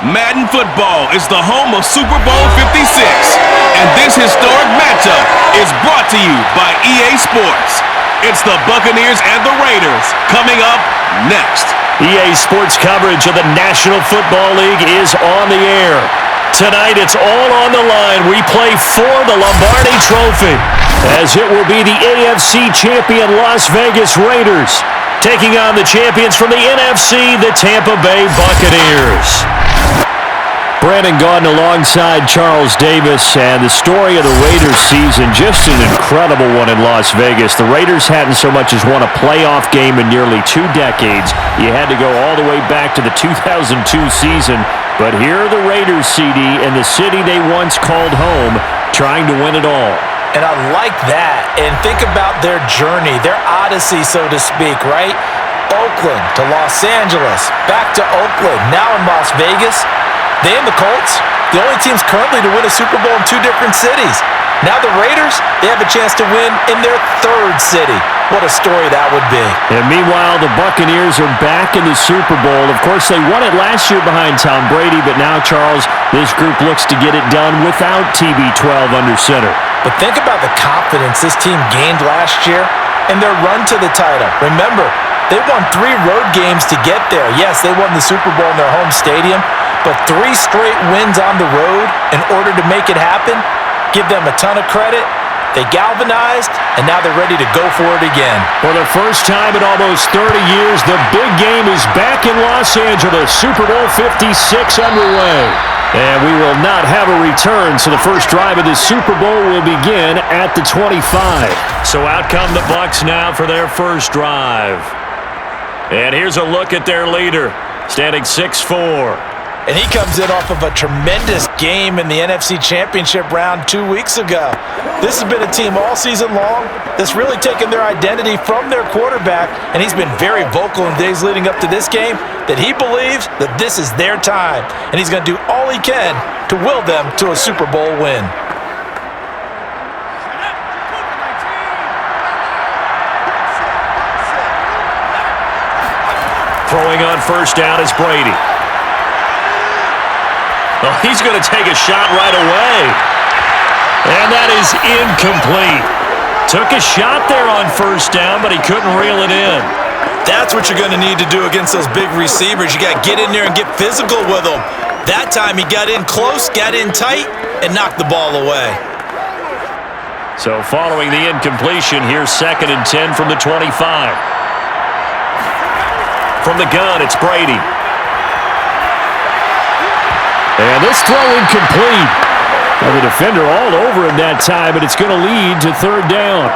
Madden football is the home of Super Bowl 56, and this historic matchup is brought to you by EA Sports. It's the Buccaneers and the Raiders coming up next. EA Sports coverage of the National Football League is on the air. Tonight, it's all on the line. We play for the Lombardi Trophy, as it will be the AFC champion Las Vegas Raiders taking on the champions from the NFC, the Tampa Bay Buccaneers. Brandon Gaudin alongside Charles Davis, and the story of the Raiders season, just an incredible one in Las Vegas. The Raiders hadn't so much as won a playoff game in nearly 2 decades. You had to go all the way back to the 2002 season, but here are the Raiders, CD, in the city they once called home, trying to win it all. And I like that. And think about their journey, their odyssey, so to speak, right? Oakland to Los Angeles, back to Oakland, now in Las Vegas. They and the Colts, the only teams currently to win a Super Bowl in 2 different cities. Now the Raiders, they have a chance to win in their 3rd city. What a story that would be. And meanwhile, the Buccaneers are back in the Super Bowl. Of course, they won it last year behind Tom Brady, but now, Charles, this group looks to get it done without TB12 under center. But think about the confidence this team gained last year in their run to the title. Remember, they won 3 road games to get there. Yes, they won the Super Bowl in their home stadium, but 3 straight wins on the road in order to make it happen. Give them a ton of credit. They galvanized, and now they're ready to go for it again. For the first time in almost 30 years, the big game is back in Los Angeles. Super Bowl 56 underway. And we will not have a return, so the first drive of the Super Bowl will begin at the 25. So out come the Bucs now for their first drive. And here's a look at their leader, standing 6'4". And he comes in off of a tremendous game in the NFC Championship round 2 weeks ago. This has been a team all season long that's really taken their identity from their quarterback, and he's been very vocal in days leading up to this game that he believes that this is their time, and he's going to do all he can to will them to a Super Bowl win. Throwing on first down is Brady. Oh, he's going to take a shot right away. And that is incomplete. Took a shot there on first down, but he couldn't reel it in. That's what you're going to need to do against those big receivers. You got to get in there and get physical with them. That time he got in close, got in tight, and knocked the ball away. So following the incompletion, here's 2nd and 10 from the 25. From the gun, it's Brady. And this throw incomplete. Well, the defender all over him that time, but it's going to lead to 3rd down.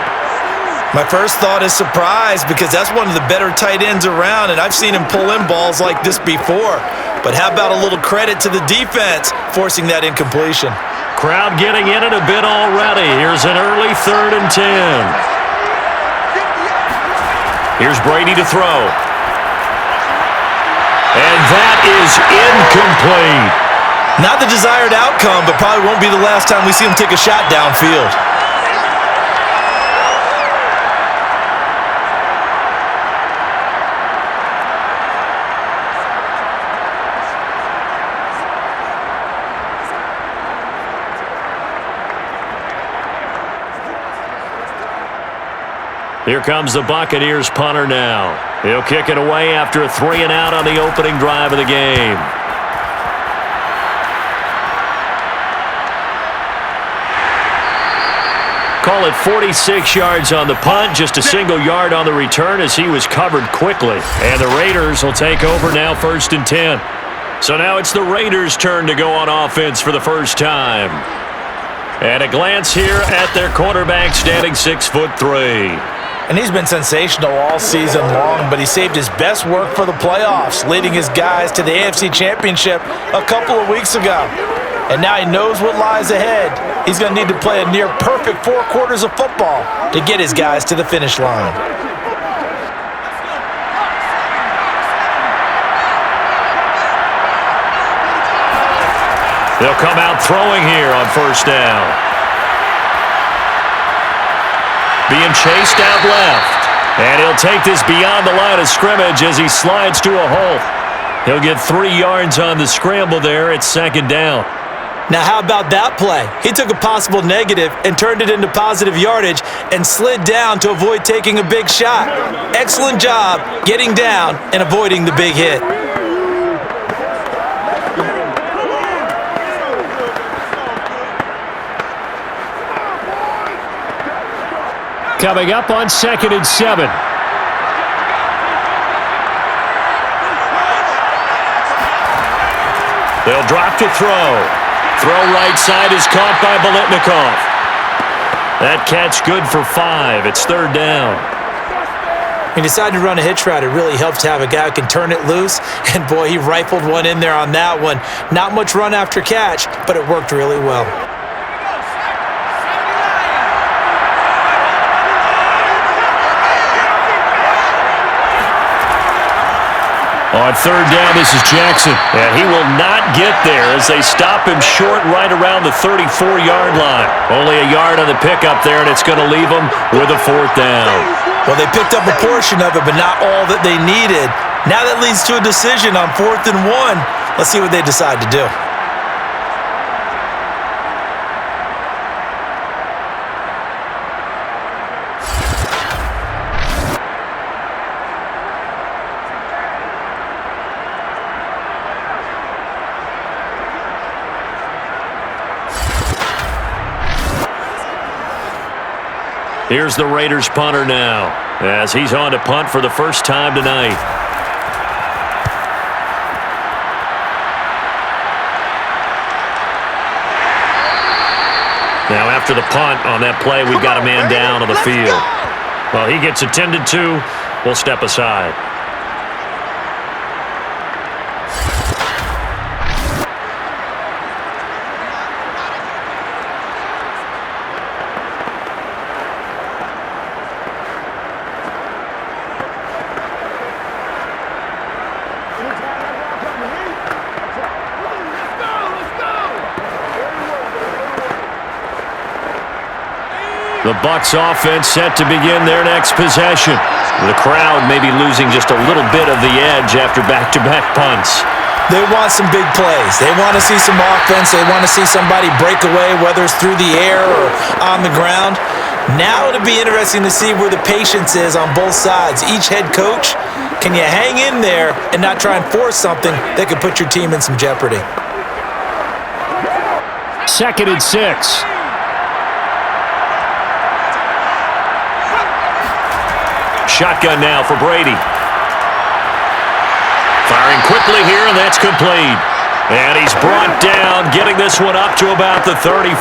My first thought is surprise, because that's one of the better tight ends around, and I've seen him pull in balls like this before. But how about a little credit to the defense forcing that incompletion? Crowd getting in it a bit already. Here's an early 3rd and 10. Here's Brady to throw. And that is incomplete. Not the desired outcome, but probably won't be the last time we see him take a shot downfield. Here comes the Buccaneers punter now. He'll kick it away after a 3-and-out on the opening drive of the game. Call it 46 yards on the punt, just a single yard on the return as he was covered quickly. And the Raiders will take over now 1st and 10. So now it's the Raiders' turn to go on offense for the first time. And a glance here at their quarterback, standing 6'3". And he's been sensational all season long, but he saved his best work for the playoffs, leading his guys to the AFC Championship a couple of weeks ago. And now he knows what lies ahead. He's going to need to play a near-perfect 4 quarters of football to get his guys to the finish line. They'll come out throwing here on first down. Being chased out left. And he'll take this beyond the line of scrimmage as he slides to a hole. He'll get 3 yards on the scramble there at second down. Now, how about that play? He took a possible negative and turned it into positive yardage and slid down to avoid taking a big shot. Excellent job getting down and avoiding the big hit. Coming up on 2nd and 7. They'll drop to throw. Throw right side is caught by Biletnikoff. That catch good for 5. It's 3rd down. He decided to run a hitch route. It really helps to have a guy who can turn it loose. And, boy, he rifled one in there on that one. Not much run after catch, but it worked really well. On 3rd down, this is Jackson. And he will not get there as they stop him short right around the 34-yard line. Only a yard on the pickup there, and it's going to leave him with a 4th down. Well, they picked up a portion of it, but not all that they needed. Now that leads to a decision on 4th and 1. Let's see what they decide to do. Here's the Raiders punter now, as he's on to punt for the first time tonight. Now after the punt on that play, we've got a man down on the field. Well, he gets attended to. We'll step aside. The Bucs offense set to begin their next possession. The crowd may be losing just a little bit of the edge after back-to-back punts. They want some big plays. They want to see some offense. They want to see somebody break away, whether it's through the air or on the ground. Now it'll be interesting to see where the patience is on both sides. Each head coach, can you hang in there and not try and force something that could put your team in some jeopardy? 2nd and 6. Shotgun now for Brady. Firing quickly here, and that's complete. And he's brought down, getting this one up to about the 35.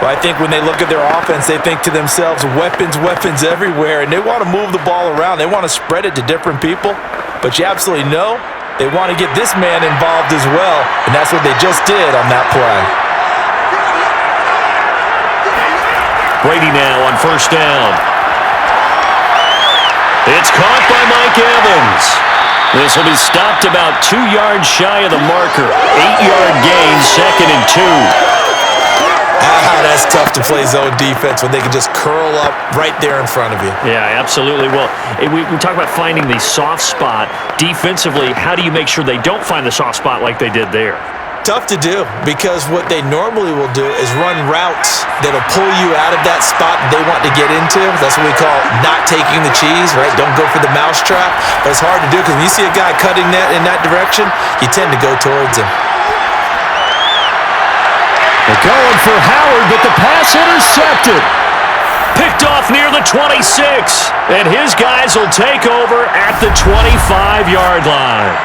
Well, I think when they look at their offense, they think to themselves, weapons, weapons everywhere, and they want to move the ball around. They want to spread it to different people, but you absolutely know they want to get this man involved as well, and that's what they just did on that play. Brady now on 1st down. It's caught by Mike Evans. This will be stopped about 2 yards shy of the marker. 8-yard gain, 2nd and 2. That's tough to play zone defense when they can just curl up right there in front of you. Yeah, absolutely. Well, we talk about finding the soft spot. Defensively, how do you make sure they don't find the soft spot like they did there? Tough to do, because what they normally will do is run routes that'll pull you out of that spot they want to get into. That's what we call not taking the cheese, right? Don't go for the mousetrap. But it's hard to do because when you see a guy cutting that in that direction, you tend to go towards him. They're going for Howard, but the pass intercepted. Picked off near the 26, and his guys will take over at the 25-yard line.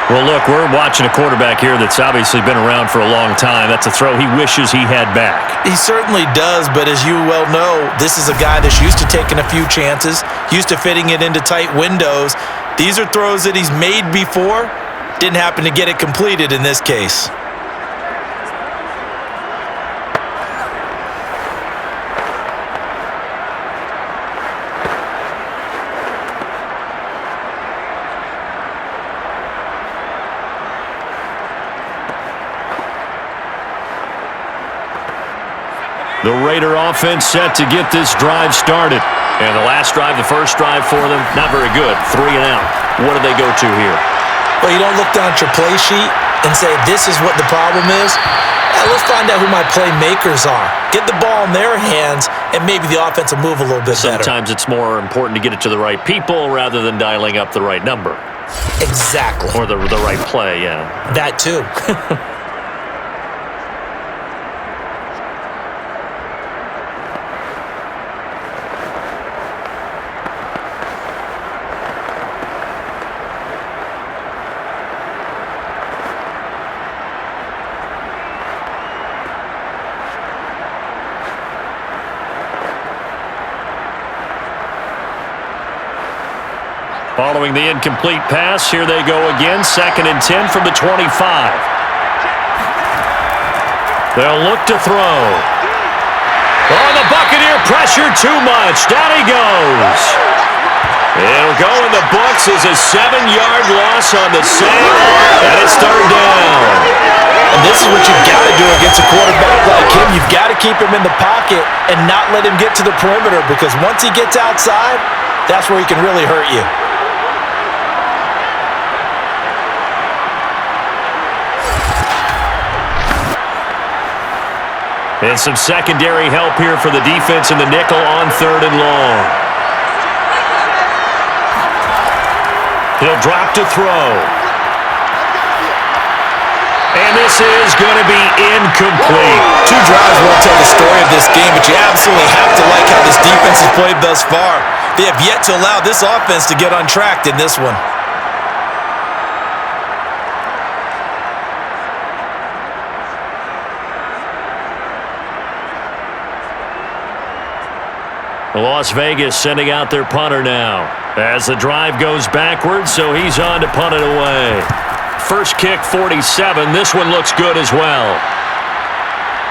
Well, look, we're watching a quarterback here that's obviously been around for a long time. That's a throw he wishes he had back. He certainly does, but as you well know, this is a guy that's used to taking a few chances, used to fitting it into tight windows. These are throws that he's made before. Didn't happen to get it completed in this case. The Raider offense set to get this drive started. And the last drive, the first drive for them, not very good. 3 and out. what do they go to here? Well, you don't look down at your play sheet and say, this is what the problem is. Let's find out who my playmakers are. Get the ball in their hands, and maybe the offense will move a little bit better. Sometimes it's more important to get it to the right people rather than dialing up the right number. Exactly. Or the right play, yeah. That too. Following the incomplete pass, here they go again. 2nd and 10 from the 25. They'll look to throw. Oh, the Buccaneer pressure too much. Down he goes. It'll go in the books as a 7-yard loss on the sack, and it's 3rd down. And this is what you've got to do against a quarterback like him. You've got to keep him in the pocket and not let him get to the perimeter, because once he gets outside, that's where he can really hurt you. And some secondary help here for the defense in the nickel on 3rd and long. He'll drop to throw. And this is going to be incomplete. 2 drives won't tell the story of this game, but you absolutely have to like how this defense has played thus far. They have yet to allow this offense to get untracked in this one. Las Vegas sending out their punter now as the drive goes backwards, so he's on to punt it away. First kick, 47. This one looks good as well.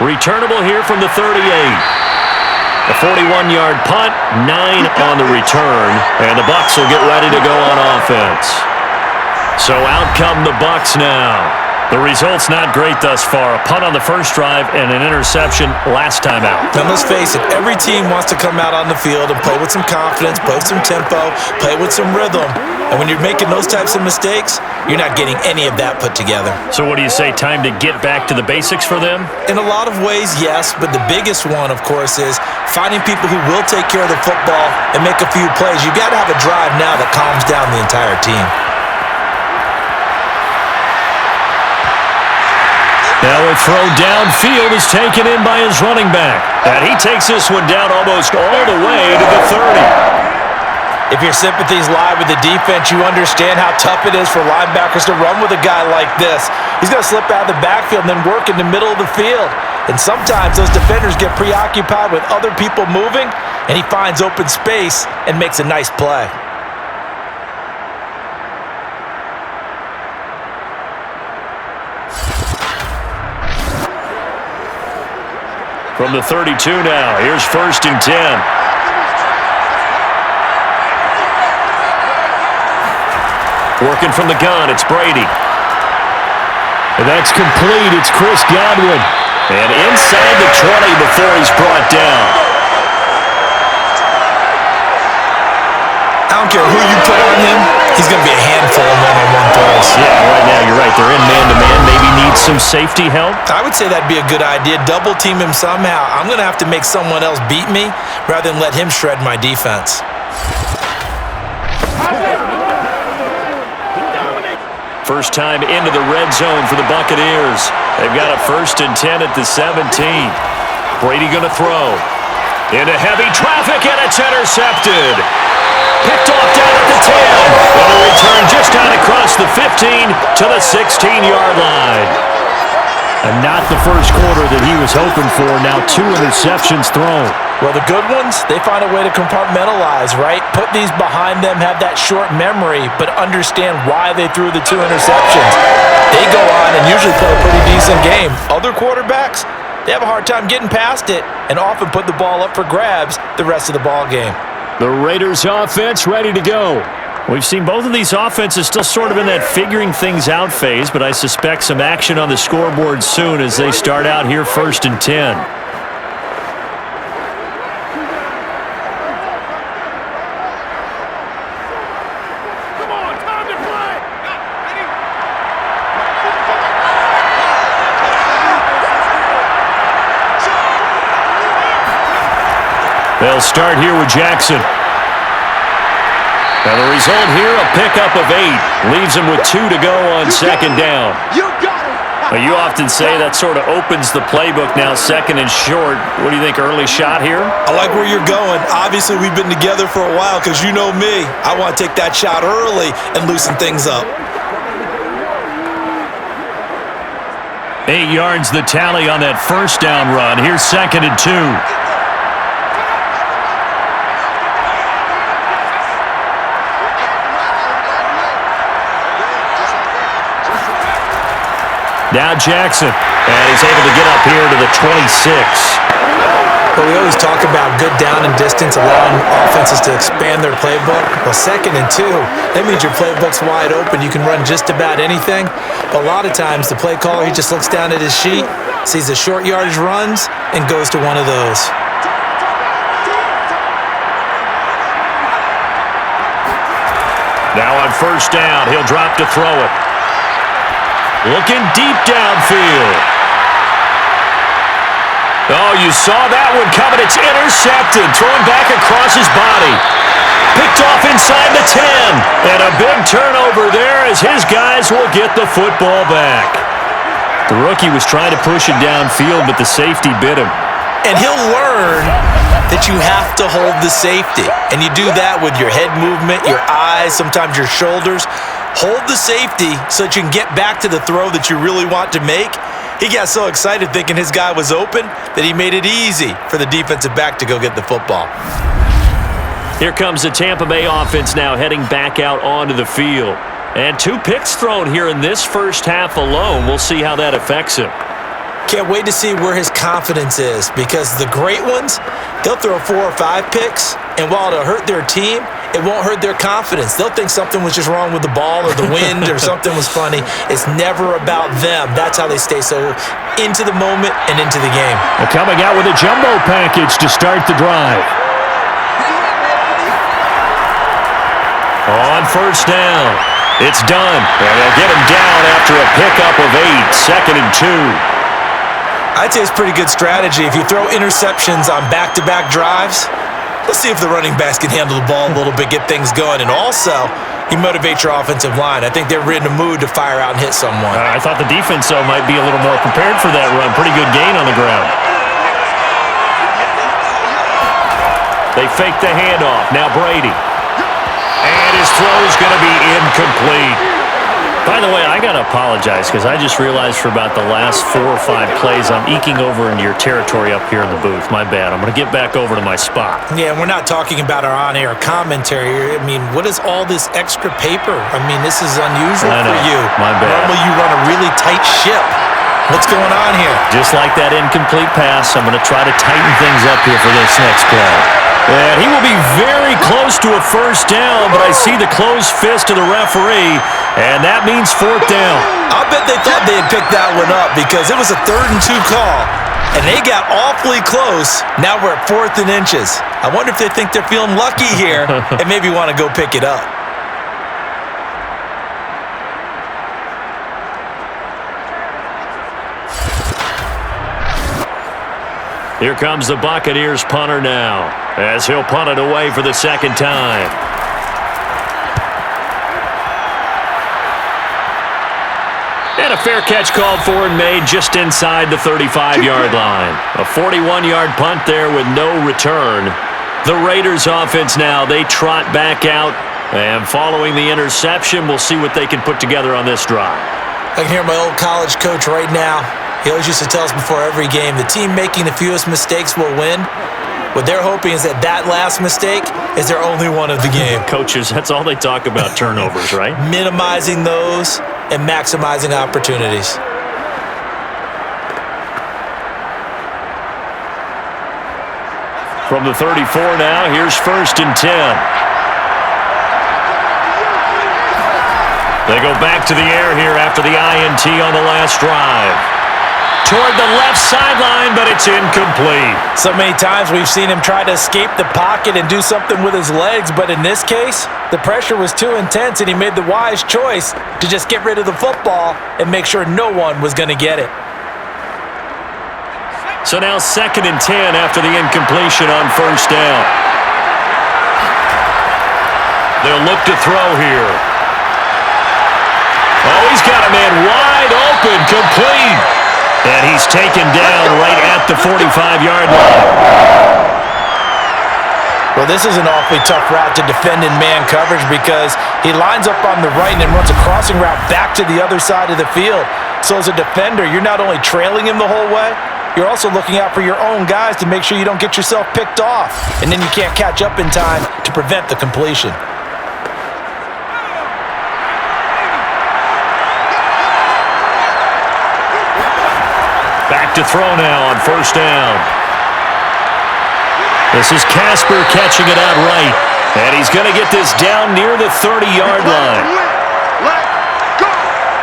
Returnable here from the 38. A 41-yard punt, 9 on the return, and the Bucs will get ready to go on offense. So out come the Bucs now. The result's not great thus far. A punt on the first drive and an interception last time out. Now, let's face it, every team wants to come out on the field and play with some confidence, play with some tempo, play with some rhythm. And when you're making those types of mistakes, you're not getting any of that put together. So what do you say, time to get back to the basics for them? In a lot of ways, yes, but the biggest one, of course, is finding people who will take care of the football and make a few plays. You've got to have a drive now that calms down the entire team. Now a throw downfield is taken in by his running back. And he takes this one down almost all the way to the 30. If your sympathies lie with the defense, you understand how tough it is for linebackers to run with a guy like this. He's going to slip out of the backfield and then work in the middle of the field. And sometimes those defenders get preoccupied with other people moving, and he finds open space and makes a nice play. From the 32 now, here's 1st and 10. Working from the gun, it's Brady. And that's complete, it's Chris Godwin. And inside the 20 before he's brought down. I don't care who you put on him, he's going to be a handful of one-on-one throws. Yeah, right now you're right. They're in man-to-man. Maybe need some safety help. I would say that'd be a good idea. Double team him somehow. I'm going to have to make someone else beat me rather than let him shred my defense. First time into the red zone for the Buccaneers. They've got a 1st and 10 at the 17. Brady going to throw. Into heavy traffic, and it's intercepted. Picked off down at the 10. And a return just down across the 15 to the 16-yard line. And not the first quarter that he was hoping for. Now 2 interceptions thrown. Well, the good ones, they find a way to compartmentalize, right? Put these behind them, have that short memory, but understand why they threw the 2 interceptions. They go on and usually play a pretty decent game. Other quarterbacks, they have a hard time getting past it and often put the ball up for grabs the rest of the ball game. The Raiders offense ready to go. We've seen both of these offenses still sort of in that figuring things out phase, but I suspect some action on the scoreboard soon as they start out here 1st and 10. Come on, time start here with Jackson. Now the result here, a pickup of 8. Leaves him with 2 to go on second down. Well, you often say that sort of opens the playbook now, second and short. What do you think, early shot here? I like where you're going. Obviously, we've been together for a while because you know me. I want to take that shot early and loosen things up. 8 yards the tally on that first down run. Here's second and 2. Now Jackson, and he's able to get up here to the 26. But we always talk about good down and distance, allowing offenses to expand their playbook. Well, second and 2, that means your playbook's wide open. You can run just about anything. But a lot of times, the play caller, he just looks down at his sheet, sees the short yardage runs, and goes to one of those. Now on first down, he'll drop to throw it. Looking deep downfield. Oh, you saw that one coming. It's intercepted. Thrown back across his body. Picked off inside the 10. And a big turnover there as his guys will get the football back. The rookie was trying to push it downfield, but the safety bit him. And he'll learn that you have to hold the safety. And you do that with your head movement, your eyes, sometimes your shoulders. Hold the safety so that you can get back to the throw that you really want to make. He got so excited thinking his guy was open that he made it easy for the defensive back to go get the football. Here comes the Tampa Bay offense now heading back out onto the field. And 2 picks thrown here in this first half alone. We'll see how that affects him. Can't wait to see where his confidence is, because the great ones, they'll throw 4 or 5 picks, and while it'll hurt their team, it won't hurt their confidence. They'll think something was just wrong with the ball or the wind or something was funny. It's never about them. That's how they stay so into the moment and into the game. They're coming out with a jumbo package to start the drive. On first down, it's done. And they'll get him down after a pickup of 8, second and 2. I'd say it's pretty good strategy. If you throw interceptions on back-to-back drives, let's see if the running backs can handle the ball a little bit, get things going. And also, you motivate your offensive line. I think they're in a mood to fire out and hit someone. I thought the defense, though, might be a little more prepared for that run. Pretty good gain on the ground. They fake the handoff. Now Brady. And his throw's going to be incomplete. By the way, I got to apologize because I just realized for about the last 4 or 5 plays, I'm eking over into your territory up here in the booth. My bad. I'm going to get back over to my spot. Yeah, we're not talking about our on-air commentary. I mean, what is all this extra paper? I mean, this is unusual for you. My bad. Normally you run a really tight ship. What's going on here? Just like that incomplete pass, I'm going to try to tighten things up here for this next play. And he will be very close to a first down, but I see the closed fist of the referee, and that means 4th down. I bet they thought they had picked that one up because it was a 3rd and 2 call, and they got awfully close. Now we're at 4th and inches. I wonder if they think they're feeling lucky here and maybe want to go pick it up. Here comes the Buccaneers punter now, as he'll punt it away for the second time. And a fair catch called for and made just inside the 35-yard line. A 41-yard punt there with no return. The Raiders offense now, they trot back out, and following the interception, we'll see what they can put together on this drive. I can hear my old college coach right now. He always used to tell us before every game, the team making the fewest mistakes will win. What they're hoping is that that last mistake is their only one of the game. Coaches, that's all they talk about, turnovers, right? Minimizing those and maximizing opportunities. From the 34 now, here's 1st and 10. They go back to the air here after the INT on the last drive. Toward the left sideline, but it's incomplete. So many times we've seen him try to escape the pocket and do something with his legs, but in this case, the pressure was too intense and he made the wise choice to just get rid of the football and make sure no one was going to get it. So now 2nd and 10 after the incompletion on first down. They'll look to throw here. Oh, he's got a man wide open, complete. And he's taken down right at the 45-yard line. Well, this is an awfully tough route to defend in man coverage because he lines up on the right and then runs a crossing route back to the other side of the field. So as a defender, you're not only trailing him the whole way, you're also looking out for your own guys to make sure you don't get yourself picked off. And then you can't catch up in time to prevent the completion. Back to throw now on first down. This is Casper catching it out right. And he's going to get this down near the 30-yard line.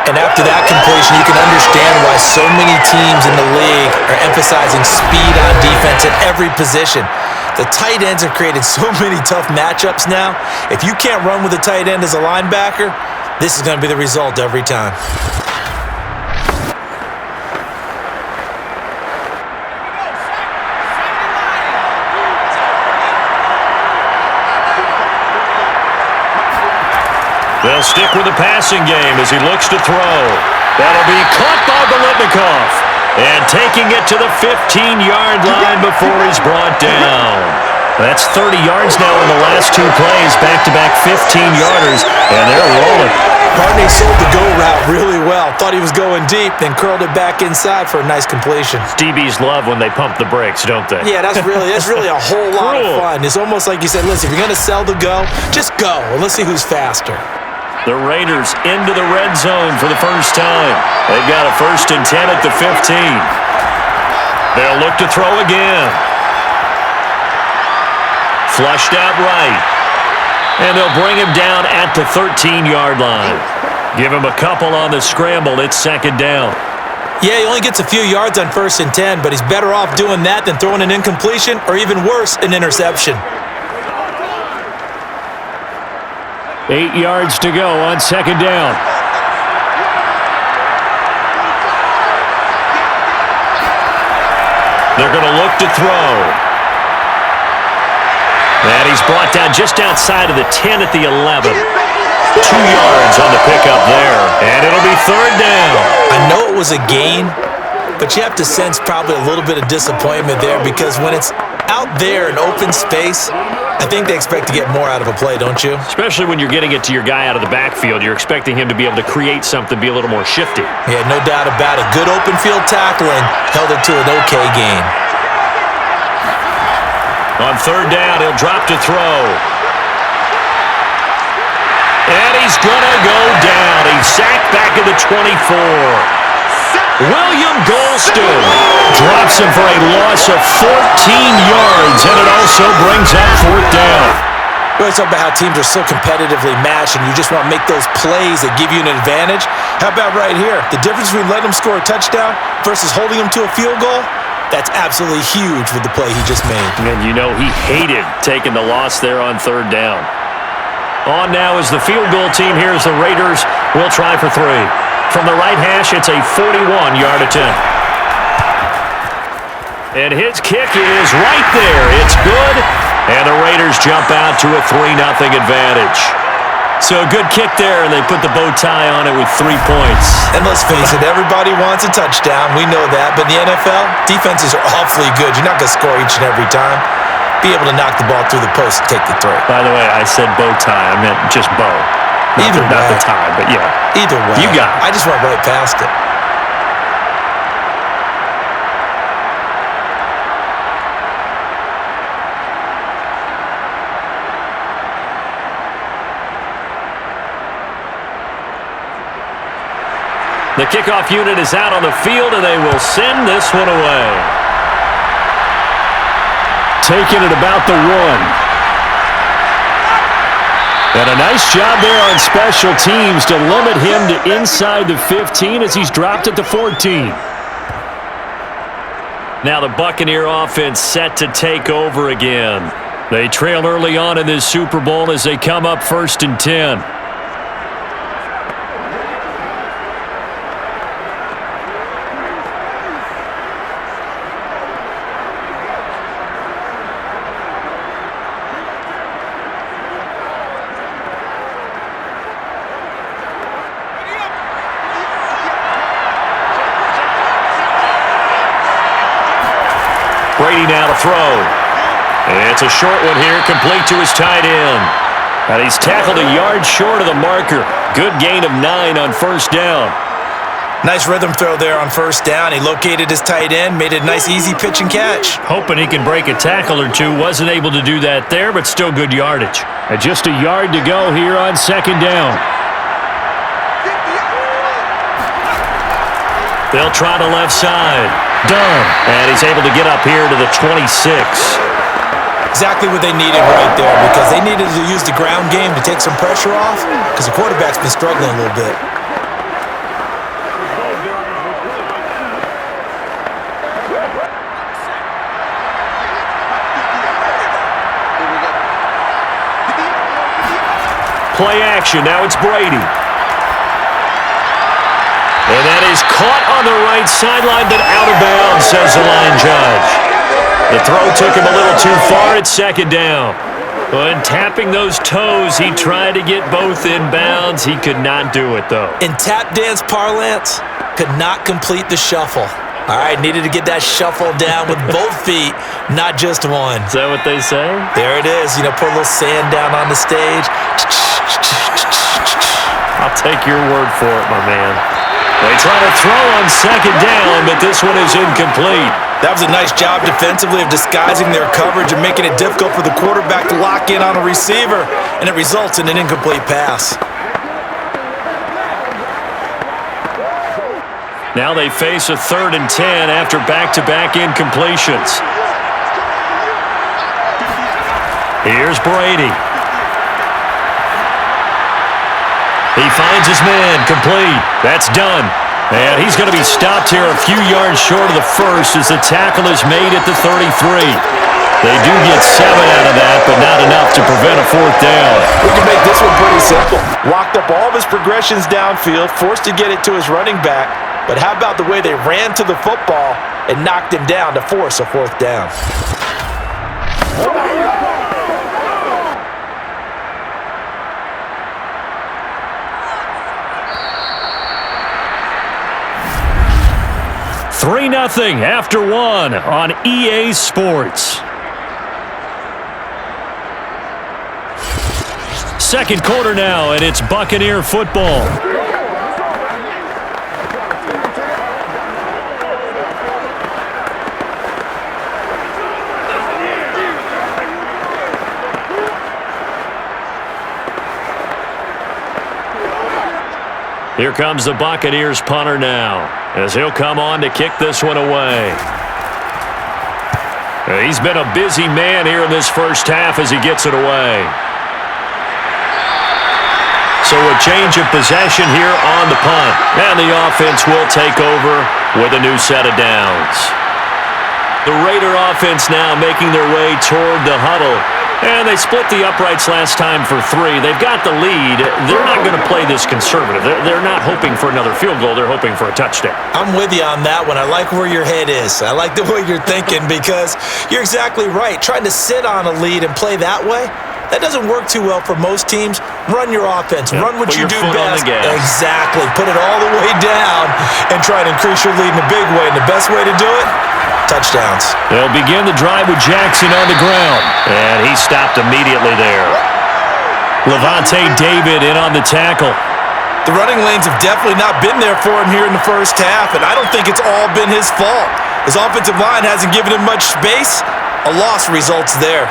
And after that completion, you can understand why so many teams in the league are emphasizing speed on defense at every position. The tight ends have created so many tough matchups now. If you can't run with a tight end as a linebacker, this is going to be the result every time. They'll stick with the passing game as he looks to throw. That'll be caught by Biletnikoff. And taking it to the 15-yard line before he's brought down. That's 30 yards now in the last two plays, back-to-back 15-yarders, and they're rolling. Barney sold the go route really well. Thought he was going deep, then curled it back inside for a nice completion. DBs love when they pump the brakes, don't they? Yeah, that's really a whole lot of fun. It's almost like you said, listen, if you're going to sell the go, just go, and let's see who's faster. The Raiders into the red zone for the first time. They've got a 1st and 10 at the 15. They'll look to throw again. Flushed out right. And they'll bring him down at the 13-yard line. Give him a couple on the scramble. It's 2nd down. Yeah, he only gets a few yards on 1st and 10, but he's better off doing that than throwing an incompletion or even worse, an interception. 8 yards to go on 2nd down. They're going to look to throw. And he's brought down just outside of the 10 at the 11. 2 yards on the pickup there. And it'll be 3rd down. I know it was a gain, but you have to sense probably a little bit of disappointment there because when it's out there in open space, I think they expect to get more out of a play, don't you? Especially when you're getting it to your guy out of the backfield. You're expecting him to be able to create something, be a little more shifty. Yeah, no doubt about it. Good open field tackling held it to an okay gain. On 3rd down, he'll drop to throw. And he's going to go down. He's sacked back at the 24. William Golston drops him for a loss of 14 yards, and it also brings up 4th down. We always talk about how teams are so competitively matched, and you just want to make those plays that give you an advantage. How about right here? The difference between letting them score a touchdown versus holding them to a field goal, that's absolutely huge with the play he just made. And you know he hated taking the loss there on 3rd down. On now is the field goal team. Here's the Raiders. We'll try for 3. From the right hash, it's a 41-yard attempt. And his kick is right there. It's good. And the Raiders jump out to a 3-0 advantage. So a good kick there, and they put the bow tie on it with 3 points. And let's face it, everybody wants a touchdown. We know that. But in the NFL, defenses are awfully good. You're not going to score each and every time. Be able to knock the ball through the post and take the 3. By the way, I said bow tie. I meant just bow. Not the tie, but yeah. Either way. You got it. I just went right past it. The kickoff unit is out on the field, and they will send this one away. Taking it about the 1. And a nice job there on special teams to limit him to inside the 15 as he's dropped at the 14. Now the Buccaneer offense set to take over again. They trail early on in this Super Bowl as they come up 1st and 10. ready now to throw. It's a short one here, complete to his tight end. And he's tackled a yard short of the marker. Good gain of 9 on first down. Nice rhythm throw there on first down. He located his tight end, made it a nice easy pitch and catch. Hoping he can break a tackle or two. Wasn't able to do that there, but still good yardage. And just a yard to go here on second down. They'll try the left side. Done. And he's able to get up here to the 26. Exactly what they needed right there, because they needed to use the ground game to take some pressure off, because the quarterback's been struggling a little bit. Play action. Now it's Brady. And that is caught on the right sideline, but out of bounds, says the line judge. The throw took him a little too far at second down. When tapping those toes, he tried to get both in bounds. He could not do it, though. In tap dance parlance, could not complete the shuffle. All right, needed to get that shuffle down with both feet, not just one. Is that what they say? There it is. You know, put a little sand down on the stage. I'll take your word for it, my man. They try to throw on second down, but this one is incomplete. That was a nice job defensively of disguising their coverage and making it difficult for the quarterback to lock in on a receiver, and it results in an incomplete pass. Now they face a 3rd and 10 after back-to-back incompletions. Here's Brady. He finds his man, complete. That's done. And he's going to be stopped here a few yards short of the first as the tackle is made at the 33. They do get 7 out of that, but not enough to prevent a 4th down. We can make this one pretty simple. Locked up all of his progressions downfield, forced to get it to his running back. But how about the way they ran to the football and knocked him down to force a 4th down? Three 3-0 after 1 on EA Sports. Second quarter now, and it's Buccaneer football. Here comes the Buccaneers punter now, as he'll come on to kick this one away. He's been a busy man here in this first half as he gets it away. So a change of possession here on the punt. And the offense will take over with a new set of downs. The Raider offense now making their way toward the huddle. And they split the uprights last time for 3. They've got the lead. They're not going to play this conservative. They're not hoping for another field goal. They're hoping for a touchdown. I'm with you on that one. I like where your head is. I like the way you're thinking because you're exactly right. Trying to sit on a lead and play that way, that doesn't work too well for most teams. Run your offense. Run what you do best. Exactly. Put it all the way down and try to increase your lead in a big way. And the best way to do it, touchdowns. They'll begin the drive with Jackson on the ground. And he stopped immediately there. Levante David in on the tackle. The running lanes have definitely not been there for him here in the first half, and I don't think it's all been his fault. His offensive line hasn't given him much space. A loss results there.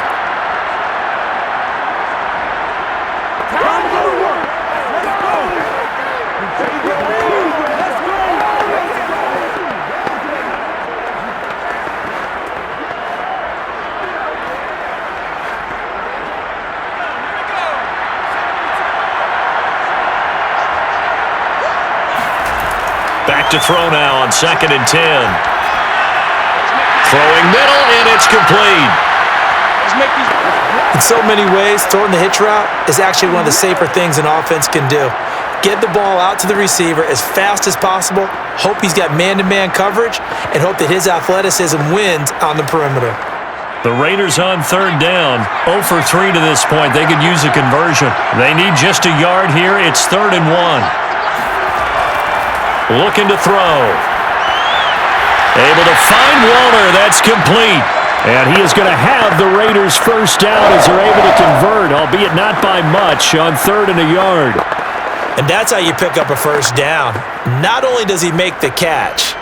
Back to throw now on 2nd and 10. Throwing middle, and it's complete. In so many ways, throwing the hitch route is actually one of the safer things an offense can do. Get the ball out to the receiver as fast as possible, hope he's got man-to-man coverage, and hope that his athleticism wins on the perimeter. The Raiders on 3rd down, 0 for 3 to this point. They could use a conversion. They need just a yard here. It's 3rd and 1. Looking to throw. Able to find Walter. That's complete. And he is going to have the Raiders first down as they're able to convert, albeit not by much, on 3rd and a yard. And that's how you pick up a first down. Not only does he make the catch,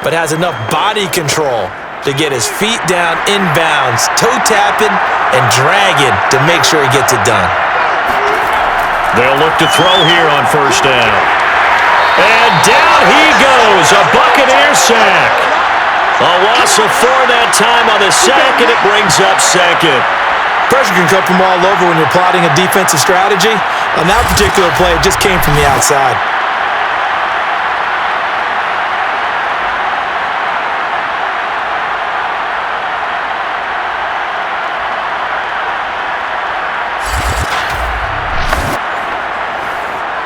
but has enough body control to get his feet down inbounds, toe tapping and dragging to make sure he gets it done. They'll look to throw here on first down. And down he goes, a Buccaneer sack. A loss of 4 that time on the sack, and it brings up 2nd. Pressure can come from all over when you're plotting a defensive strategy. On that particular play, it just came from the outside.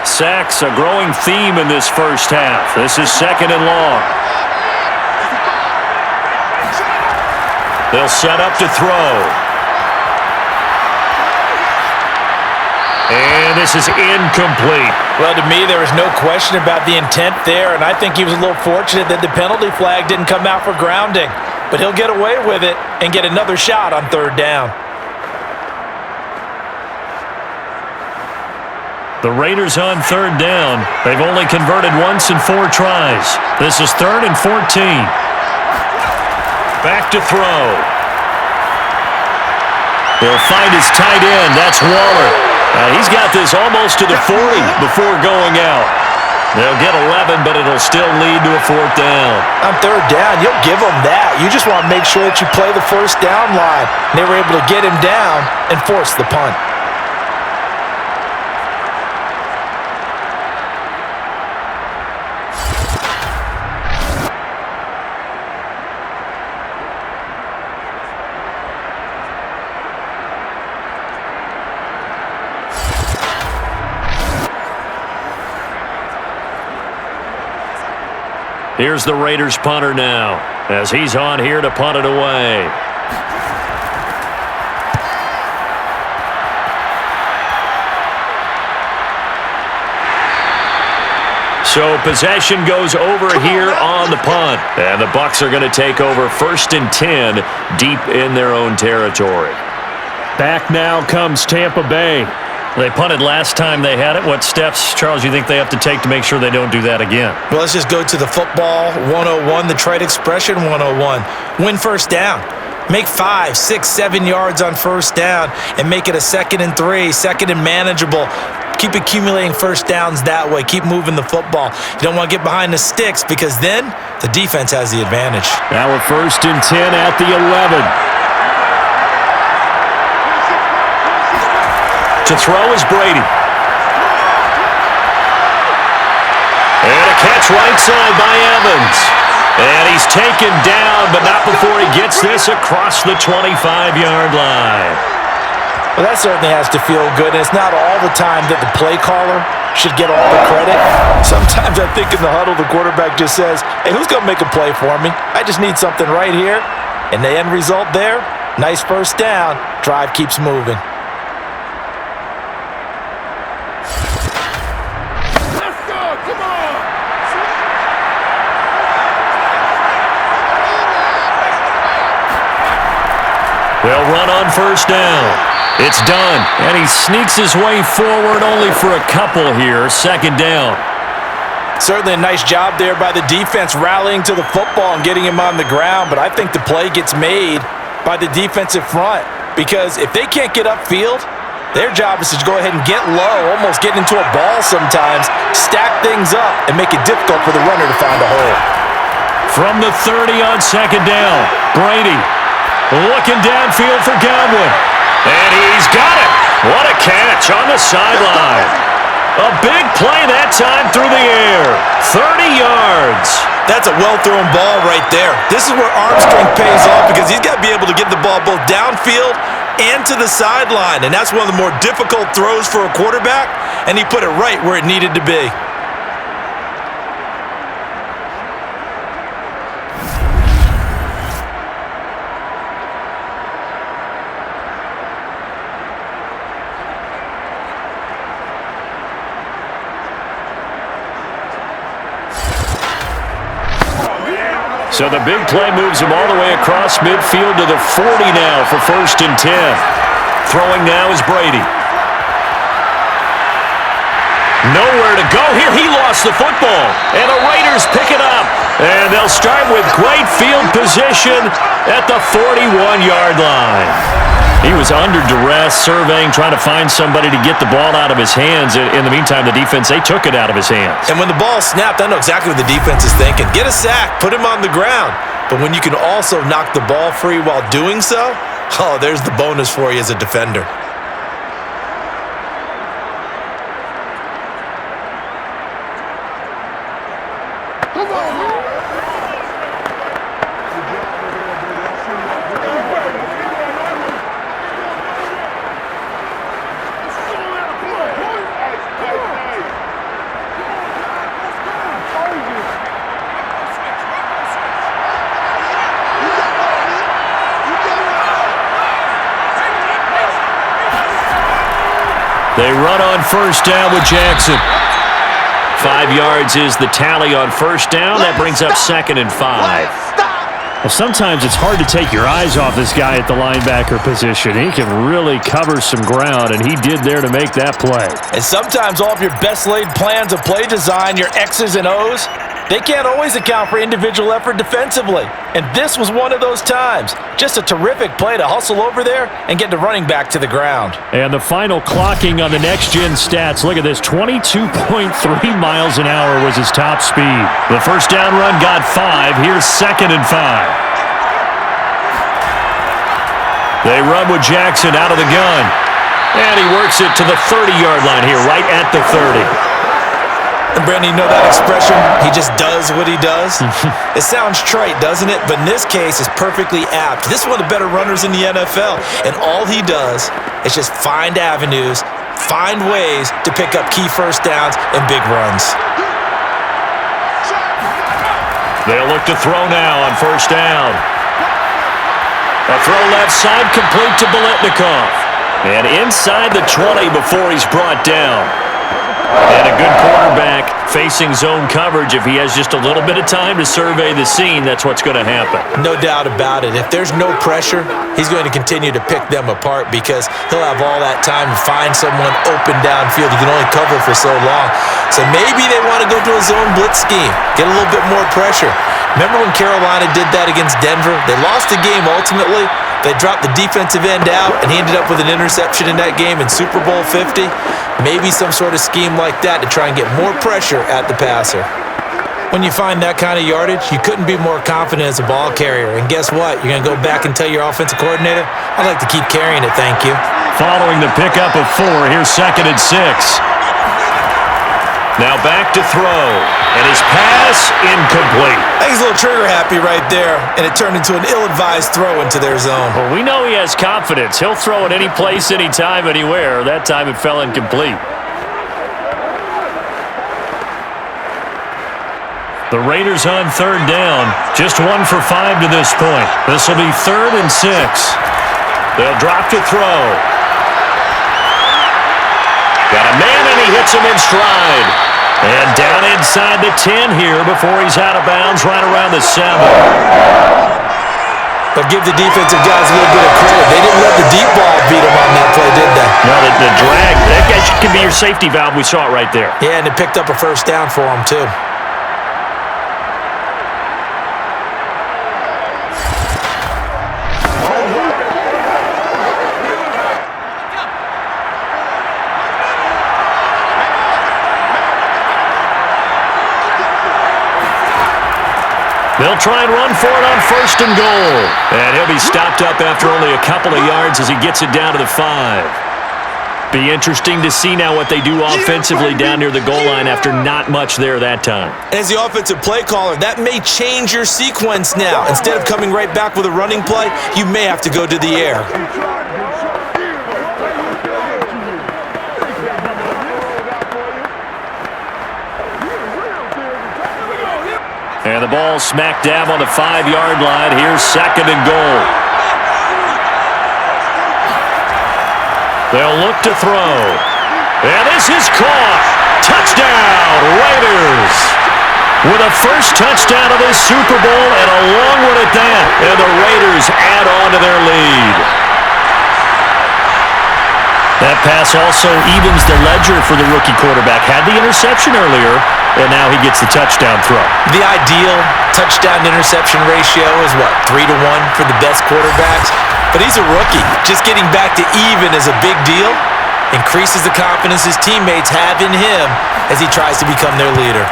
Sacks, a growing theme in this first half. This is 2nd and long. They'll set up to throw. And this is incomplete. Well, to me, there was no question about the intent there, and I think he was a little fortunate that the penalty flag didn't come out for grounding. But he'll get away with it and get another shot on 3rd down. The Raiders on 3rd down. They've only converted once in 4 tries. This is 3rd and 14. Back to throw. He'll find his tight end. That's Waller. He's got this almost to the 40 before going out. They'll get 11, but it'll still lead to a 4th down. On 3rd down, you'll give them that. You just want to make sure that you play the first down line. They were able to get him down and force the punt. Here's the Raiders punter now, as he's on here to punt it away. So possession goes over here on the punt. And the Bucs are going to take over 1st and 10 deep in their own territory. Back now comes Tampa Bay. They punted last time they had it. What steps, Charles, you think they have to take to make sure they don't do that again? Well, let's just go to the football 101, the trade expression 101. Win first down. Make 5, 6, 7 yards on first down and make it a 2nd and 3, 2nd and manageable. Keep accumulating first downs that way. Keep moving the football. You don't want to get behind the sticks because then the defense has the advantage. Now we're 1st and 10 at the 11. To throw is Brady. And a catch right side by Evans. And he's taken down, but not before he gets this across the 25-yard line. Well, that certainly has to feel good, and it's not all the time that the play caller should get all the credit. Sometimes I think in the huddle, the quarterback just says, hey, who's going to make a play for me? I just need something right here. And the end result there, nice first down. Drive keeps moving. They'll run on first down. It's done, and he sneaks his way forward only for a couple here. 2nd down. Certainly a nice job there by the defense rallying to the football and getting him on the ground, but I think the play gets made by the defensive front because if they can't get upfield, their job is to go ahead and get low, almost get into a ball sometimes, stack things up, and make it difficult for the runner to find a hole. From the 30 on 2nd down, Brady looking downfield for Godwin. And he's got it. What a catch on the sideline. A big play that time through the air. 30 yards. That's a well-thrown ball right there. This is where arm strength pays off because he's got to be able to get the ball both downfield and to the sideline. And that's one of the more difficult throws for a quarterback, and he put it right where it needed to be. So the big play moves him all the way across midfield to the 40 now for 1st and 10. Throwing now is Brady. Nowhere to go here. He lost the football. And the Raiders pick it up. And they'll start with great field position at the 41-yard line. He was under duress, surveying, trying to find somebody to get the ball out of his hands. In the meantime, the defense, they took it out of his hands. And when the ball snapped, I know exactly what the defense is thinking. Get a sack, put him on the ground. But when you can also knock the ball free while doing so, oh, there's the bonus for you as a defender. They run on 1st down with Jackson. 5 yards is the tally on 1st down. That brings up 2nd and 5. Well, sometimes it's hard to take your eyes off this guy at the linebacker position. He can really cover some ground, and he did there to make that play. And sometimes all of your best laid plans of play design, your X's and O's, they can't always account for individual effort defensively. And this was one of those times. Just a terrific play to hustle over there and get the running back to the ground. And the final clocking on the next-gen stats. Look at this, 22.3 miles an hour was his top speed. The 1st down run got 5. Here's 2nd and 5. They run with Jackson out of the gun. And he works it to the 30-yard line here, right at the 30. And Brandon, you know that expression? He just does what he does? It sounds trite, doesn't it? But in this case, it's perfectly apt. This is one of the better runners in the NFL. And all he does is just find avenues, find ways to pick up key 1st downs and big runs. They'll look to throw now on 1st down. A throw left side complete to Biletnikoff. And inside the 20 before he's brought down. And a good quarterback facing zone coverage. If he has just a little bit of time to survey the scene, that's what's going to happen. No doubt about it. If there's no pressure, he's going to continue to pick them apart because he'll have all that time to find someone open downfield. He can only cover for so long. So maybe they want to go to a zone blitz scheme, get a little bit more pressure. Remember when Carolina did that against Denver? They lost the game ultimately. They dropped the defensive end out, and he ended up with an interception in that game in Super Bowl 50. Maybe some sort of scheme like that to try and get more pressure at the passer. When you find that kind of yardage, you couldn't be more confident as a ball carrier. And guess what? You're going to go back and tell your offensive coordinator, I'd like to keep carrying it, thank you. Following the pickup of 4, here's 2nd and 6. Now back to throw, and his pass incomplete. I think he's a little trigger happy right there, and it turned into an ill-advised throw into their zone. Well, we know he has confidence. He'll throw it any place, anytime, anywhere. That time it fell incomplete. The Raiders on 3rd down, just 1 for 5 to this point. This will be 3rd and 6. They'll drop to throw. Got a man, and he hits him in stride. And down inside the 10 here before he's out of bounds, right around the 7. But give the defensive guys a little bit of credit. They didn't let the deep ball beat them on that play, did they? No, the drag, that guy can be your safety valve. We saw it right there. Yeah, and it picked up a 1st down for him, too. They'll try and run for it on 1st and goal. And he'll be stopped up after only a couple of yards as he gets it down to the 5. Be interesting to see now what they do offensively down near the goal line after not much there that time. As the offensive play caller, that may change your sequence now. Instead of coming right back with a running play, you may have to go to the air. And the ball smack dab on the 5-yard line. Here's 2nd and goal. They'll look to throw. And this is caught. Touchdown, Raiders. with a first touchdown of this Super Bowl, and a long one at that. And the Raiders add on to their lead. That pass also evens the ledger for the rookie quarterback. Had the interception earlier, and now he gets the touchdown throw. The ideal touchdown-interception ratio is, what, 3-1 for the best quarterbacks? But he's a rookie. Just getting back to even is a big deal. Increases the confidence his teammates have in him as he tries to become their leader.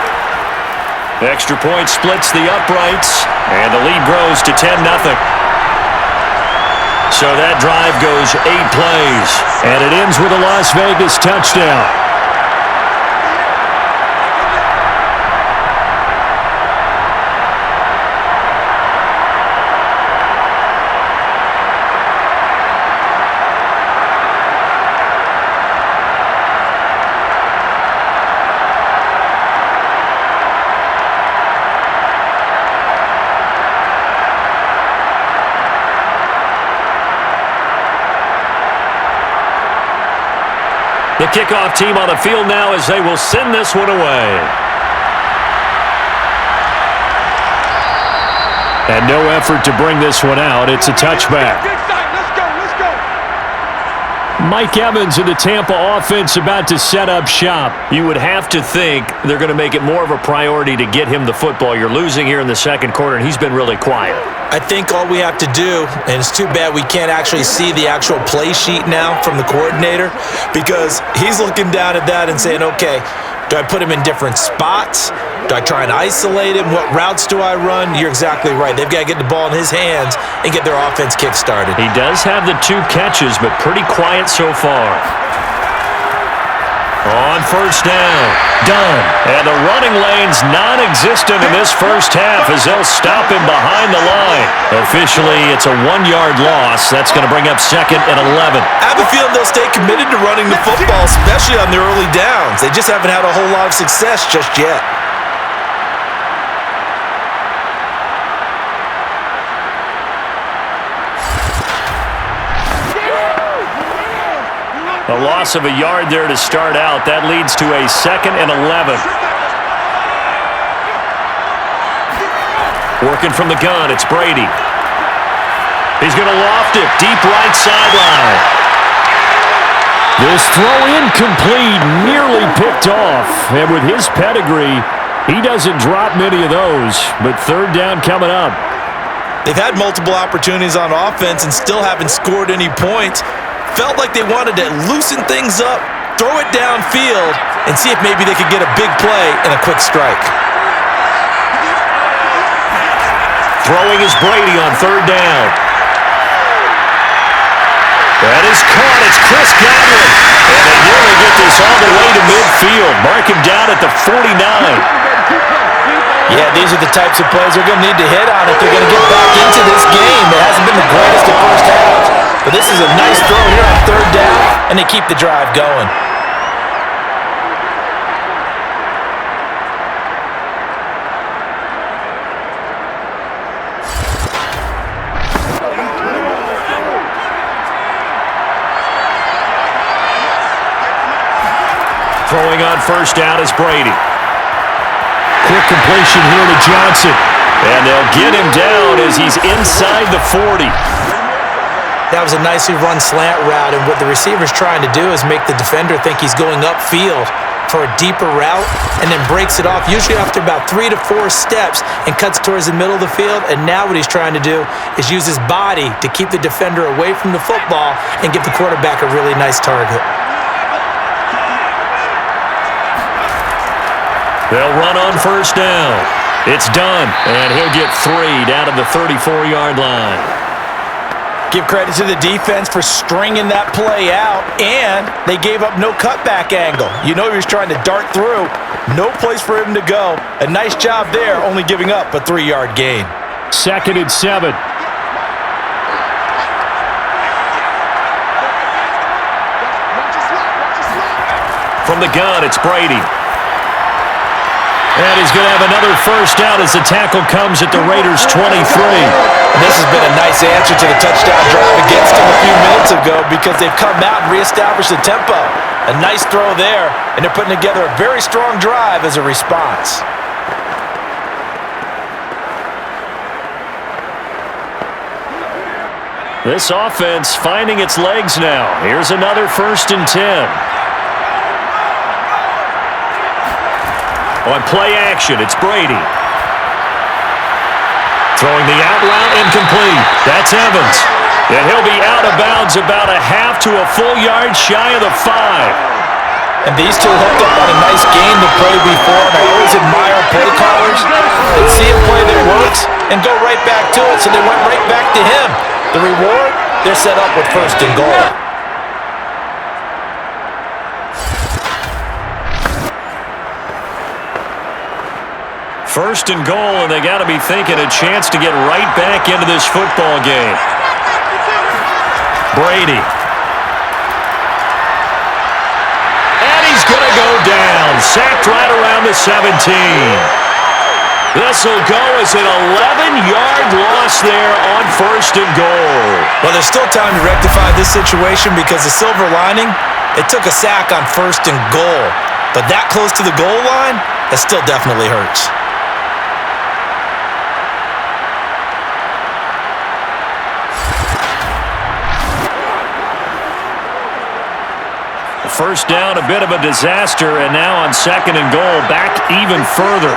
Extra point splits the uprights, and the lead grows to 10-0. So that drive goes 8 plays, and it ends with a Las Vegas touchdown. The kickoff team on the field now as they will send this one away. And no effort to bring this one out. It's a touchback. Mike Evans of the Tampa offense about to set up shop. You would have to think they're going to make it more of a priority to get him the football. You're losing here in the second quarter, and he's been really quiet. I think all we have to do, and it's too bad we can't actually see the actual play sheet now from the coordinator, because he's looking down at that and saying, okay, do I put him in different spots? Do I try and isolate him? What routes do I run? You're exactly right. They've got to get the ball in his hands and get their offense kick-started. He does have the 2 catches, but pretty quiet so far. On first down, done. And the running lane's non-existent in this first half as they'll stop him behind the line. Officially, it's a 1-yard loss. That's going to bring up 2nd and 11. I have a feeling they'll stay committed to running the football, especially on their early downs. They just haven't had a whole lot of success just yet. A loss of a yard there to start out. That leads to a 2nd and 11. Working from the gun, it's Brady. He's going to loft it, deep right sideline. This throw incomplete, nearly picked off. And with his pedigree, he doesn't drop many of those. But 3rd down coming up. They've had multiple opportunities on offense and still haven't scored any points. Felt like they wanted to loosen things up, throw it downfield, and see if maybe they could get a big play and a quick strike. Throwing is Brady on 3rd down. That is caught. It's Chris Godwin. And they nearly get this all the way to midfield. Mark him down at the 49. Yeah, these are the types of plays they're going to need to hit on if they're going to get back into this game. It hasn't been the greatest at first half, but this is a nice throw here on 3rd down, and they keep the drive going. Throwing on first down is Brady. Quick completion here to Johnson. And they'll get him down as he's inside the 40. That was a nicely run slant route, and what the receiver's trying to do is make the defender think he's going upfield for a deeper route and then breaks it off, usually after about 3 to 4 steps, and cuts towards the middle of the field. And now what he's trying to do is use his body to keep the defender away from the football and give the quarterback a really nice target. They'll run on first down. It's done, and he'll get 3 down to the 34-yard line. Give credit to the defense for stringing that play out, and they gave up no cutback angle. You know he was trying to dart through. No place for him to go. A nice job there, only giving up a 3-yard gain. 2nd and 7. From the gun, it's Brady. And he's going to have another first down as the tackle comes at the Raiders' 23. And this has been a nice answer to the touchdown drive against them a few minutes ago, because they've come out and reestablished the tempo. A nice throw there, and they're putting together a very strong drive as a response. This offense finding its legs now. Here's another 1st and 10. On play action, it's Brady. Throwing the out route incomplete. That's Evans. And he'll be out of bounds about a half to a full yard shy of the 5. And these two hooked up on a nice game to play before, and I always admire play callers that see a play that works and go right back to it, so they went right back to him. The reward, they're set up with 1st and goal. First and goal, and they got to be thinking a chance to get right back into this football game. Brady. And he's going to go down. Sacked right around the 17. This will go as an 11-yard loss there on 1st and goal. Well, there's still time to rectify this situation because the silver lining, it took a sack on 1st and goal. But that close to the goal line, that still definitely hurts. First down, a bit of a disaster, and now on 2nd and goal, back even further.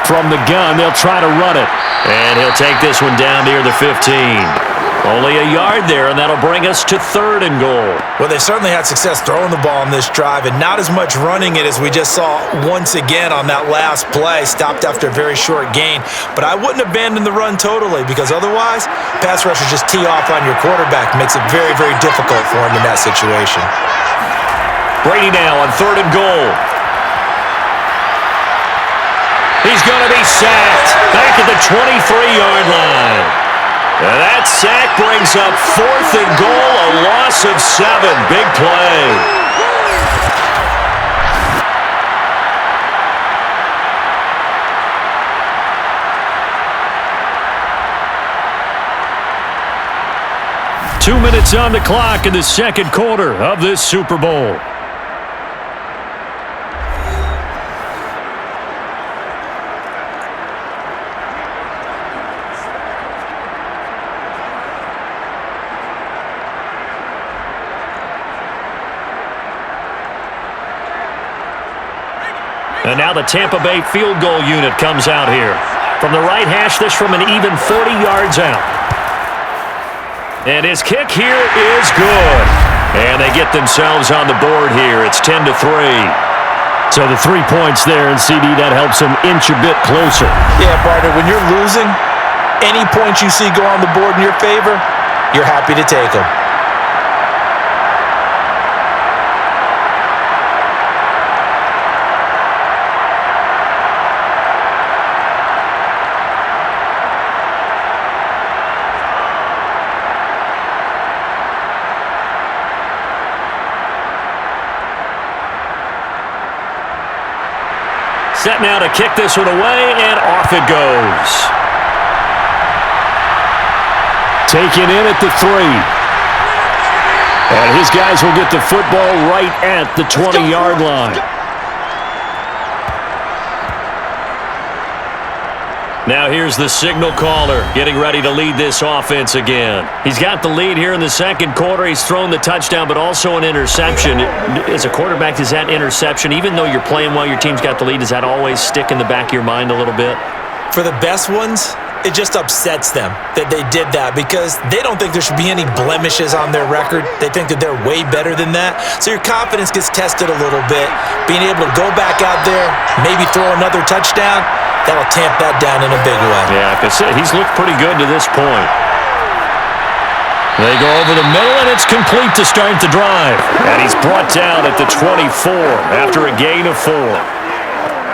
From the gun, they'll try to run it. And he'll take this one down near the 15. Only a yard there, and that'll bring us to 3rd and goal. Well, they certainly had success throwing the ball on this drive, and not as much running it as we just saw once again on that last play. Stopped after a very short gain. But I wouldn't abandon the run totally, because otherwise, pass rushers just tee off on your quarterback. Makes it very, very difficult for him in that situation. Brady now on 3rd and goal. He's going to be sacked back at the 23-yard line. And that sack brings up 4th and goal, a loss of 7. Big play. Two minutes on the clock in the 2nd quarter of this Super Bowl. And now the Tampa Bay field goal unit comes out here. From the right hash, this from an even 40 yards out. And his kick here is good. And they get themselves on the board here. It's 10-3. So the 3 points there, and CD, that helps them inch a bit closer. Yeah, partner, when you're losing, any points you see go on the board in your favor, you're happy to take them. Set now to kick this one away, and off it goes. Taken in at the 3. And his guys will get the football right at the 20-yard line. Now here's the signal caller getting ready to lead this offense again. He's got the lead here in the 2nd quarter. He's thrown the touchdown, but also an interception. As a quarterback, does that interception, even though you're playing well, your team's got the lead, does that always stick in the back of your mind a little bit? For the best ones, it just upsets them that they did that because they don't think there should be any blemishes on their record. They think that they're way better than that. So your confidence gets tested a little bit. Being able to go back out there, maybe throw another touchdown, that'll tamp that down in a big way. Yeah, because he's looked pretty good to this point. They go over the middle, and it's complete to start the drive. And he's brought down at the 24 after a gain of 4.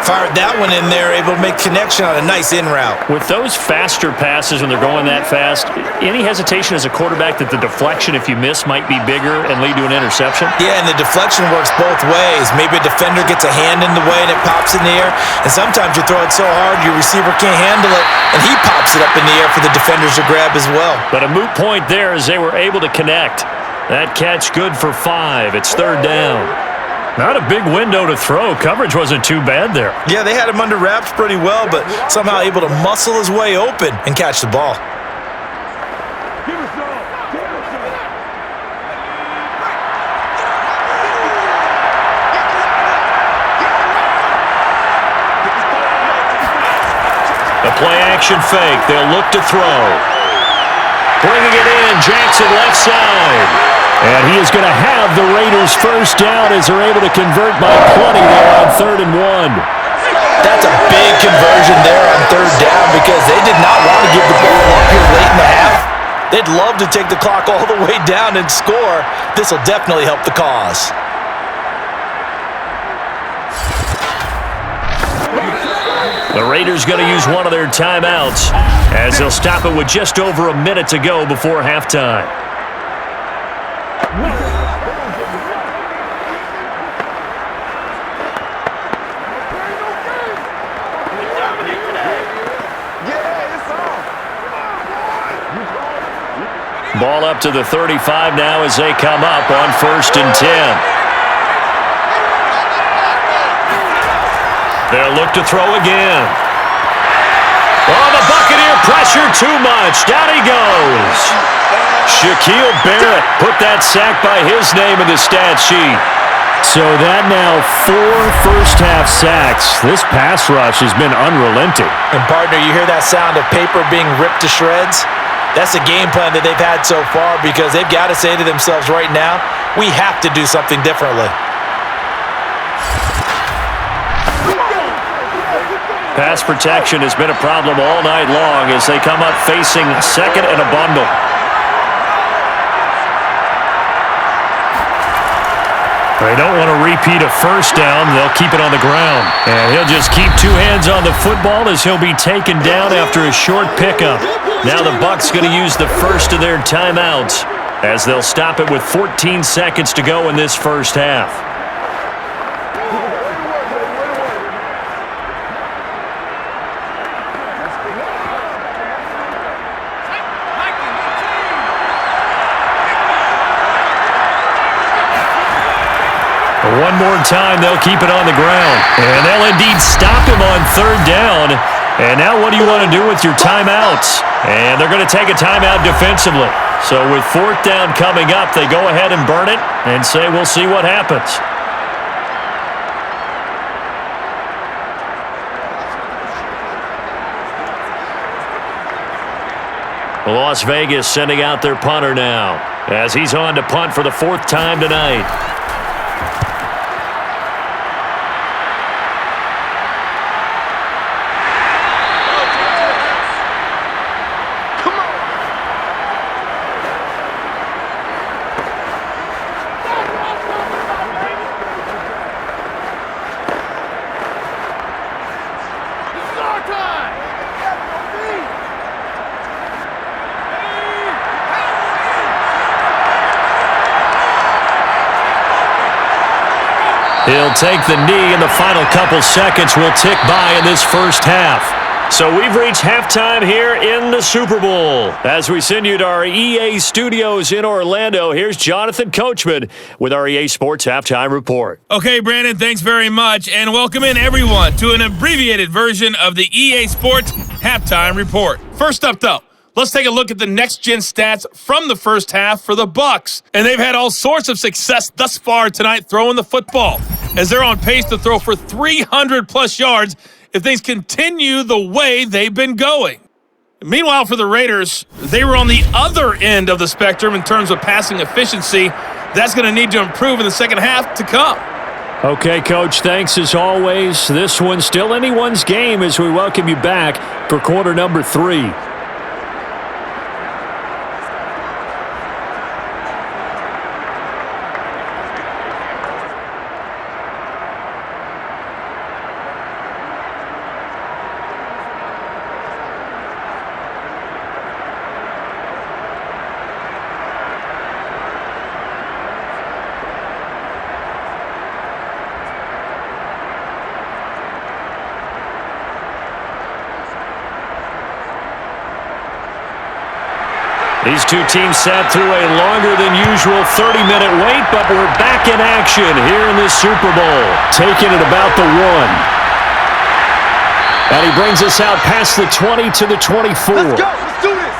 Fired that one in there, able to make connection on a nice in route. With those faster passes when they're going that fast, any hesitation as a quarterback that the deflection, if you miss, might be bigger and lead to an interception? Yeah, and the deflection works both ways. Maybe a defender gets a hand in the way and it pops in the air, and sometimes you throw it so hard your receiver can't handle it, and he pops it up in the air for the defenders to grab as well. But a moot point there as they were able to connect. That catch good for 5. It's 3rd down. Not a big window to throw. Coverage wasn't too bad there. Yeah, they had him under wraps pretty well, but somehow able to muscle his way open and catch the ball. Play action fake. They'll look to throw. Bringing it in, Jackson left side. And he is going to have the Raiders first down as they're able to convert by plenty there on 3rd and 1. That's a big conversion there on 3rd down because they did not want to give the ball up here late in the half. They'd love to take the clock all the way down and score. This will definitely help the cause. The Raiders going to use one of their timeouts as they'll stop it with just over a minute to go before halftime. Ball up to the 35 now as they come up on 1st and 10. They'll look to throw again. Oh, the Buccaneer pressure too much. Down he goes. Shaquille Barrett put that sack by his name in the stat sheet. So that now 4 first-half sacks. This pass rush has been unrelenting. And, partner, you hear that sound of paper being ripped to shreds? That's the game plan that they've had so far because they've got to say to themselves right now, we have to do something differently. Pass protection has been a problem all night long as they come up facing 2nd and a bundle. They don't want to repeat a first down. They'll keep it on the ground. And he'll just keep 2 hands on the football as he'll be taken down after a short pickup. Now the Bucs going to use the first of their timeouts as they'll stop it with 14 seconds to go in this first half. One more time, they'll keep it on the ground. And they'll indeed stop him on 3rd down. And now what do you want to do with your timeouts? And they're going to take a timeout defensively. So with 4th down coming up, they go ahead and burn it and say we'll see what happens. Las Vegas sending out their punter now as he's on to punt for the 4th time tonight. He'll take the knee, and the final couple seconds will tick by in this first half. So we've reached halftime here in the Super Bowl. As we send you to our EA studios in Orlando, here's Jonathan Coachman with our EA Sports Halftime Report. Okay, Brandon, thanks very much, and welcome in everyone to an abbreviated version of the EA Sports Halftime Report. First up, though, let's take a look at the next-gen stats from the first half for the Bucs. And they've had all sorts of success thus far tonight throwing the football, as they're on pace to throw for 300-plus yards if things continue the way they've been going. Meanwhile, for the Raiders, they were on the other end of the spectrum in terms of passing efficiency. That's going to need to improve in the second half to come. Okay, Coach, thanks as always. This one's still anyone's game as we welcome you back for quarter number 3. These two teams sat through a longer than usual 30-minute wait, but we're back in action here in this Super Bowl. Taking it about the 1. And he brings us out past the 20 to the 24. Let's go. Let's do this.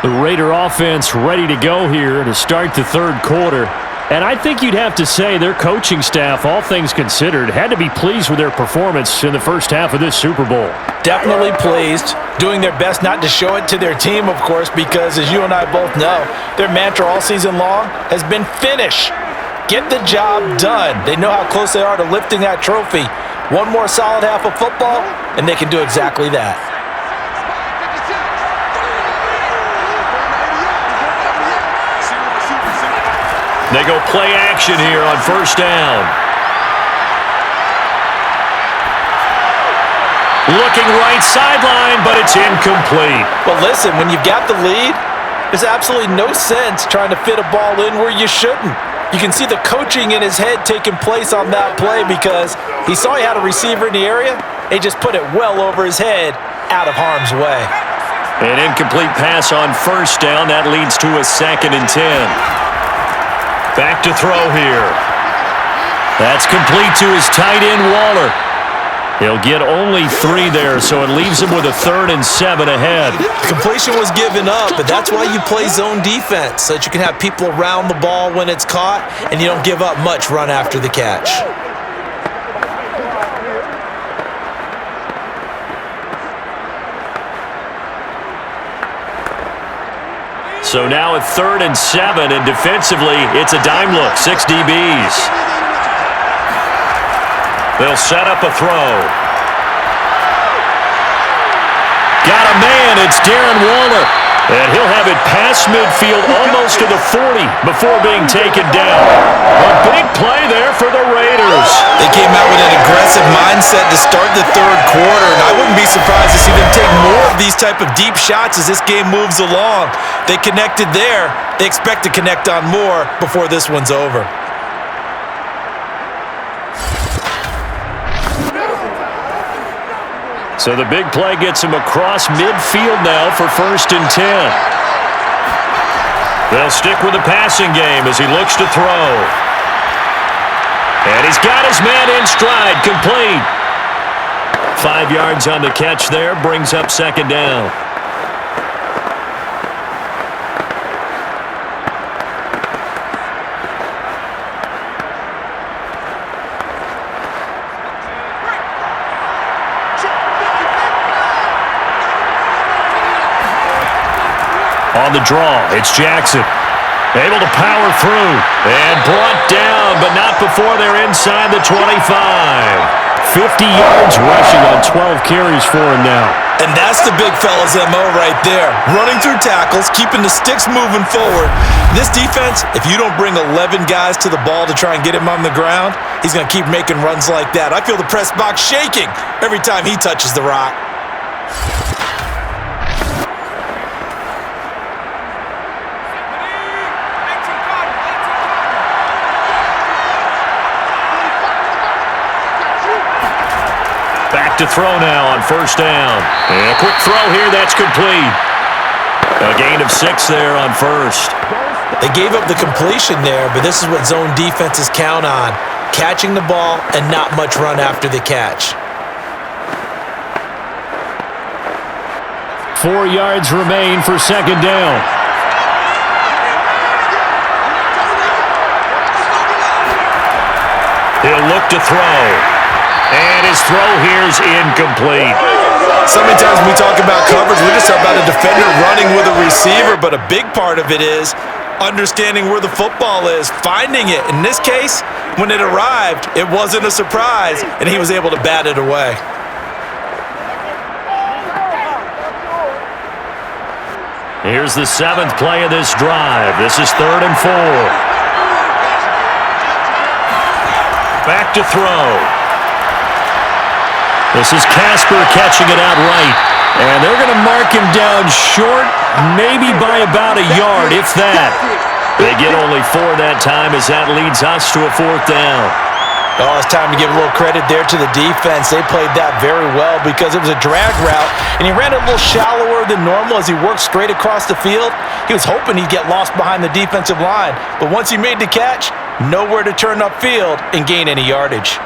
The Raider offense ready to go here to start the third quarter. And I think you'd have to say their coaching staff, all things considered, had to be pleased with their performance in the first half of this Super Bowl. Definitely pleased, doing their best not to show it to their team, of course, because as you and I both know, their mantra all season long has been finish. Get the job done. They know how close they are to lifting that trophy. One more solid half of football, and they can do exactly that. They go play action here on first down. Looking right sideline, but it's incomplete. But listen, when you've got the lead, there's absolutely no sense trying to fit a ball in where you shouldn't. You can see the coaching in his head taking place on that play because he saw he had a receiver in the area. He just put it well over his head, out of harm's way. An incomplete pass on first down. That leads to a 2nd and 10. Back to throw here. That's complete to his tight end, Waller. He'll get only 3 there, so it leaves him with a 3rd and 7 ahead. The completion was given up, but that's why you play zone defense, so that you can have people around the ball when it's caught, and you don't give up much run after the catch. So now a 3rd and 7, and defensively, it's a dime look, 6 DBs. They'll set up a throw. Got a man, it's Darren Waller. And he'll have it past midfield almost to the 40 before being taken down. A big play there for the Raiders. They came out with an aggressive mindset to start the third quarter, and I wouldn't be surprised to see them take more of these type of deep shots as this game moves along. They connected there. They expect to connect on more before this one's over. So the big play gets him across midfield now for 1st and 10. They'll stick with the passing game as he looks to throw. And he's got his man in stride, complete. 5 yards on the catch there, brings up 2nd down. On the draw, it's Jackson. Able to power through and brought down, but not before they're inside the 25. 50 yards rushing on 12 carries for him now. And that's the big fella's MO right there. Running through tackles, keeping the sticks moving forward. This defense, if you don't bring 11 guys to the ball to try and get him on the ground, he's going to keep making runs like that. I feel the press box shaking every time he touches the rock. Back to throw now on first down. And a quick throw here, that's complete. A gain of 6 there on first. They gave up the completion there, but this is what zone defenses count on. Catching the ball and not much run after the catch. 4 yards remain for 2nd down. He'll look to throw. And his throw here is incomplete. So many times when we talk about coverage, we just talk about a defender running with a receiver, but a big part of it is understanding where the football is, finding it. In this case, when it arrived, it wasn't a surprise, and he was able to bat it away. Here's the 7th play of this drive. This is 3rd and 4. Back to throw. This is Casper catching it out right. And they're going to mark him down short, maybe by about a yard, if that. They get only 4 that time as that leads us to a 4th down. Oh, it's time to give a little credit there to the defense. They played that very well because it was a drag route, and he ran it a little shallower than normal as he worked straight across the field. He was hoping he'd get lost behind the defensive line, but once he made the catch, nowhere to turn upfield and gain any yardage.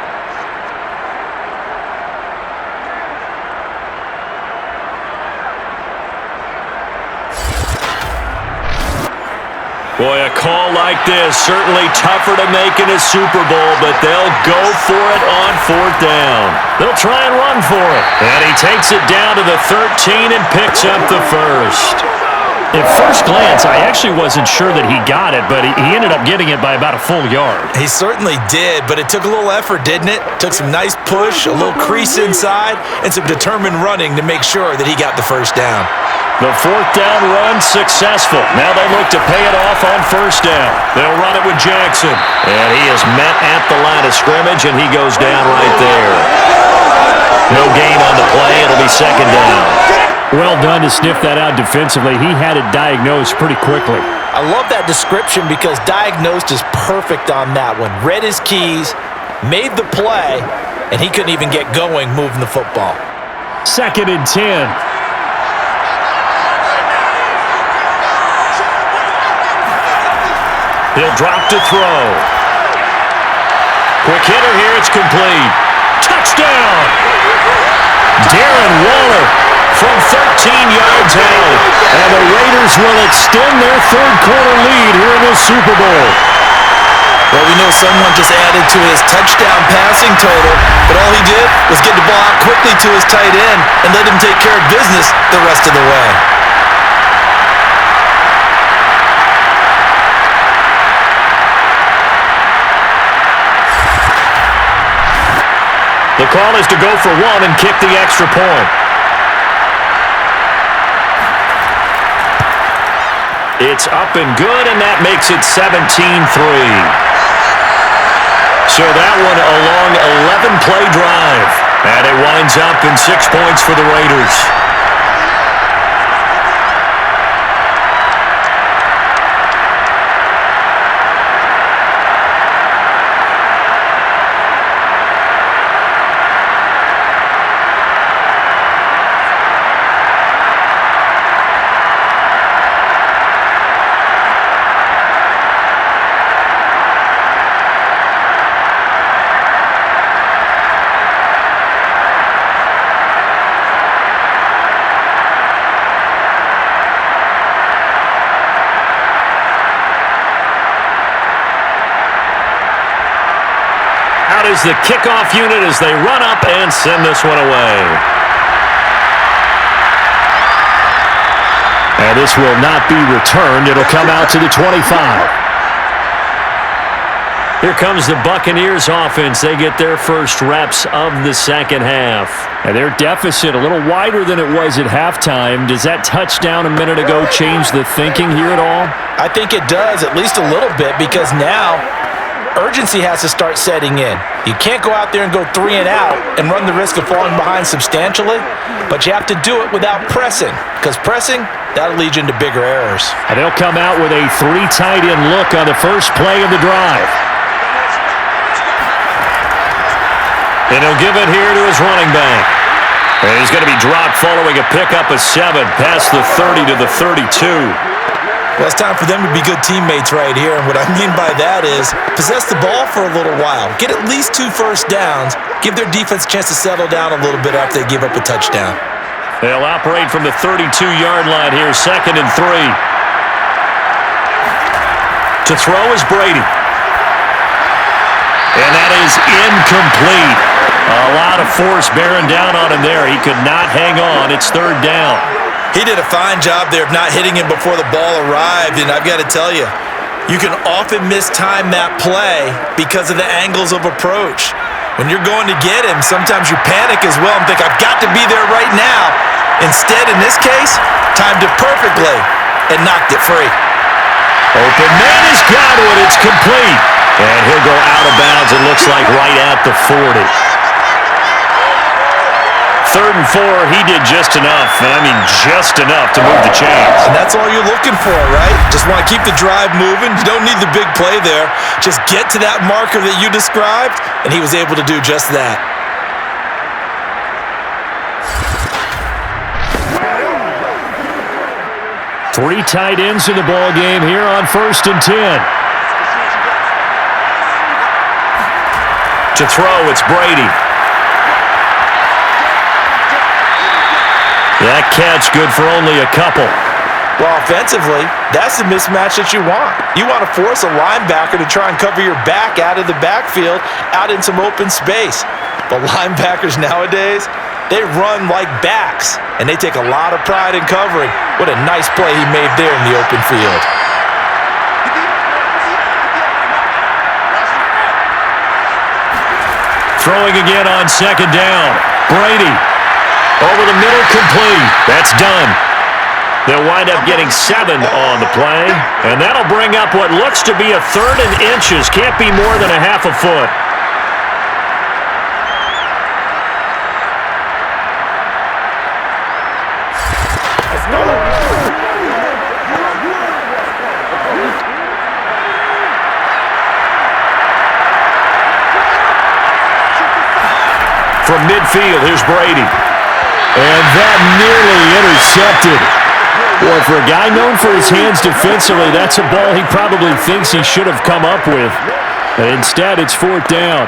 Boy, a call like this, certainly tougher to make in a Super Bowl, but they'll go for it on 4th down. They'll try and run for it. And he takes it down to the 13 and picks up the first. At first glance, I actually wasn't sure that he got it, but he ended up getting it by about a full yard. He certainly did, but it took a little effort, didn't it? Took some nice push, a little crease inside, and some determined running to make sure that he got the first down. The 4th down run successful. Now they look to pay it off on 1st down. They'll run it with Jackson. And he is met at the line of scrimmage, and he goes down right there. No gain on the play. It'll be 2nd down. Well done to sniff that out defensively. He had it diagnosed pretty quickly. I love that description because diagnosed is perfect on that one. Read his keys, made the play, and he couldn't even get going moving the football. 2nd and 10. He'll drop to throw. Quick hitter here. It's complete. Touchdown! Darren Waller from 13 yards out. And the Raiders will extend their 3rd quarter lead here in the Super Bowl. Well, we know someone just added to his touchdown passing total, but all he did was get the ball out quickly to his tight end and let him take care of business the rest of the way. The call is to go for 1 and kick the extra point. It's up and good, and that makes it 17-3. So that one a long 11-play drive. And it winds up in 6 points for the Raiders. Is the kickoff unit as they run up and send this one away. And this will not be returned. It'll come out to the 25. Here comes the Buccaneers offense. They get their first reps of the 2nd half. And their deficit a little wider than it was at halftime. Does that touchdown a minute ago change the thinking here at all? I think it does, at least a little bit, because now urgency has to start setting in. You can't go out there and go 3 and out and run the risk of falling behind substantially, but you have to do it without pressing, because pressing, that'll lead you into bigger errors. And they'll come out with a 3 tight end look on the first play of the drive. And he'll give it here to his running back. And he's going to be dropped following a pickup of 7 past the 30 to the 32. Well, it's time for them to be good teammates right here, and what I mean by that is possess the ball for a little while. Get at least 2 first downs. Give their defense a chance to settle down a little bit after they give up a touchdown. They'll operate from the 32-yard line here, 2nd and 3. To throw is Brady. And that is incomplete. A lot of force bearing down on him there. He could not hang on. It's 3rd down. He did a fine job there of not hitting him before the ball arrived, and I've got to tell you, you can often mistime that play because of the angles of approach. When you're going to get him, sometimes you panic as well and think, I've got to be there right now. Instead, in this case, timed it perfectly and knocked it free. Open man is Godwin. It's complete. And he'll go out of bounds, it looks like, right at the 40. 3rd and 4, he did just enough, and I mean just enough to move the chains. And that's all you're looking for, right? Just want to keep the drive moving. You don't need the big play there. Just get to that marker that you described, and he was able to do just that. Three tight ends in the ball game here on 1st and 10. To throw, it's Brady. That catch good for only a couple. Well, offensively, that's the mismatch that you want. You want to force a linebacker to try and cover your back out of the backfield, out in some open space. But linebackers nowadays, they run like backs, and they take a lot of pride in covering. What a nice play he made there in the open field. Throwing again on second down. Brady. Over the middle, complete. That's done. They'll wind up getting 7 on the play, and that'll bring up what looks to be a 3rd and inches. Can't be more than a half a foot. From midfield, here's Brady. And that nearly intercepted. Boy, for a guy known for his hands defensively, that's a ball he probably thinks he should have come up with. And instead, it's 4th down.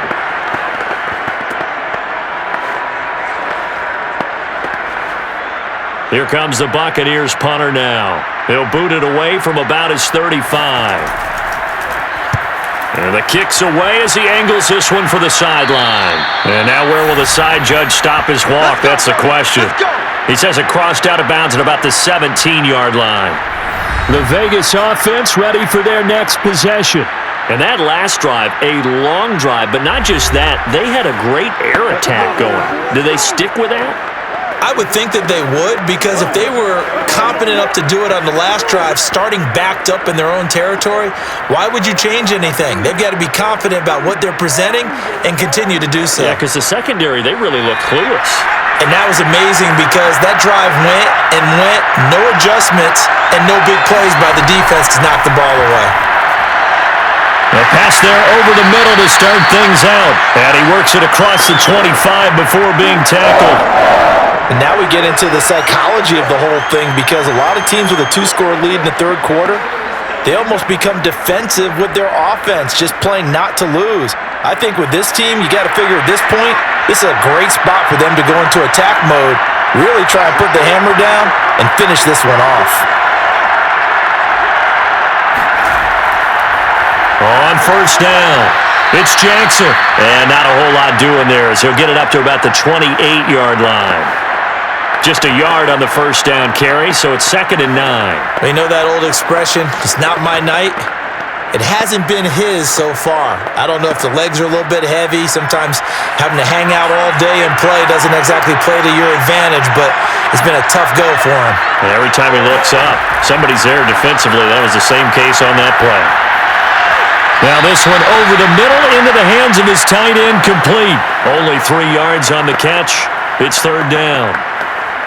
Here comes the Buccaneers punter now. He'll boot it away from about his 35. And the kick's away as he angles this one for the sideline. And now where will the side judge stop his walk? That's the question. He says it crossed out of bounds at about the 17-yard line. The Vegas offense ready for their next possession. And that last drive, a long drive, but not just that. They had a great air attack going. Do they stick with that? I would think that they would, because if they were competent enough to do it on the last drive, starting backed up in their own territory, why would you change anything? They've got to be confident about what they're presenting and continue to do so. Yeah, because the secondary, they really look clueless. And that was amazing because that drive went and went, no adjustments, and no big plays by the defense to knock the ball away. A pass there over the middle to start things out. And he works it across the 25 before being tackled. And now we get into the psychology of the whole thing, because a lot of teams with a 2-score lead in the third quarter, they almost become defensive with their offense, just playing not to lose. I think with this team, you got to figure at this point, this is a great spot for them to go into attack mode, really try and put the hammer down and finish this one off. On first down, it's Jackson. And not a whole lot doing there as he'll get it up to about the 28-yard line. Just a yard on the first down carry, so it's 2nd and 9. You know that old expression, it's not my night? It hasn't been his so far. I don't know if the legs are a little bit heavy. Sometimes having to hang out all day and play doesn't exactly play to your advantage, but it's been a tough go for him. And every time he looks up, somebody's there defensively. That was the same case on that play. Now this one over the middle into the hands of his tight end, complete. Only 3 yards on the catch. It's 3rd down.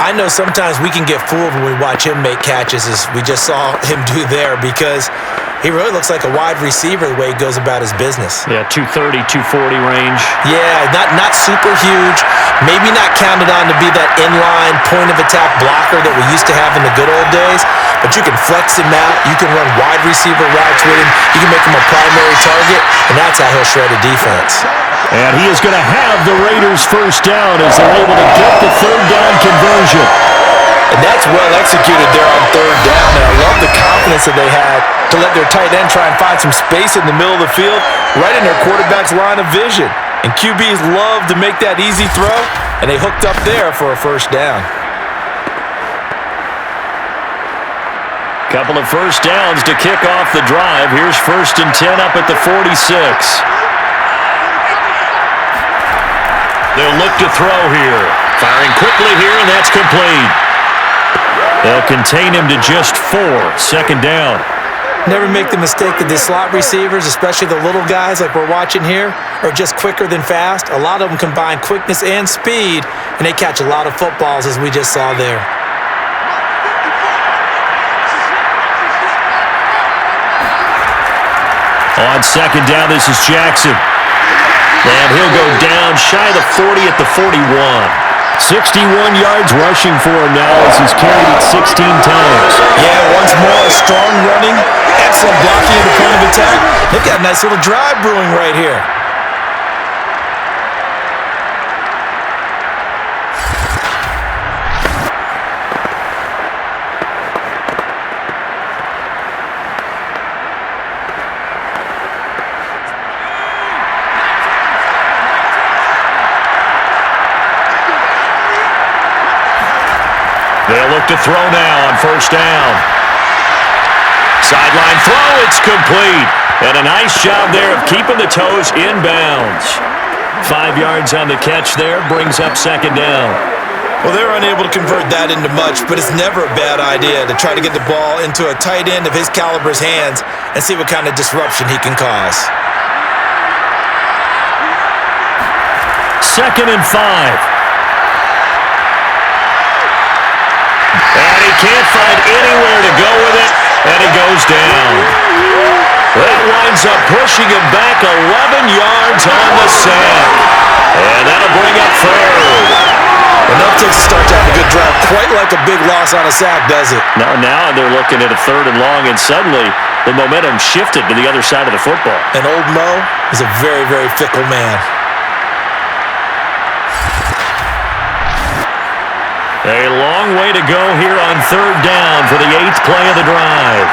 I know sometimes we can get fooled when we watch him make catches, as we just saw him do there, because he really looks like a wide receiver the way he goes about his business. Yeah, 230, 240 range. Yeah, not super huge. Maybe not counted on to be that inline point-of-attack blocker that we used to have in the good old days, but you can flex him out. You can run wide receiver routes with him. You can make him a primary target, and that's how he'll shred a defense. And he is going to have the Raiders first down as they're able to get the 3rd down conversion. And that's well executed there on 3rd down. And I love the confidence that they had to let their tight end try and find some space in the middle of the field, right in their quarterback's line of vision. And QBs love to make that easy throw, and they hooked up there for a first down. Couple of first downs to kick off the drive. Here's 1st and 10 up at the 46. They'll look to throw here. Firing quickly here, and that's complete. They'll contain him to just 4. 2nd down. Never make the mistake that the slot receivers, especially the little guys like we're watching here, are just quicker than fast. A lot of them combine quickness and speed, and they catch a lot of footballs, as we just saw there. On 2nd down, this is Jackson. And he'll go down shy of the 40 at the 41. 61 yards rushing for him now as he's carried it 16 times. Yeah, once more, strong running, excellent blocking at the point of attack. They've got a nice little drive brewing right here. look to throw now on first down. Sideline throw, it's complete. And a nice job there of keeping the toes in bounds. 5 yards on the catch there, brings up second down. Well, they're unable to convert that into much, but it's never a bad idea to try to get the ball into a tight end of his caliber's hands and see what kind of disruption he can cause. 2nd and 5. And he can't find anywhere to go with it, and he goes down. That winds up pushing him back 11 yards on the sack. And that'll bring up third. Enough to start to have a good drive. Quite like a big loss on a sack, does it? Now they're looking at a 3rd and long, and suddenly the momentum shifted to the other side of the football. And old Mo is a very, very fickle man. A long way to go here on 3rd down for the 8th play of the drive.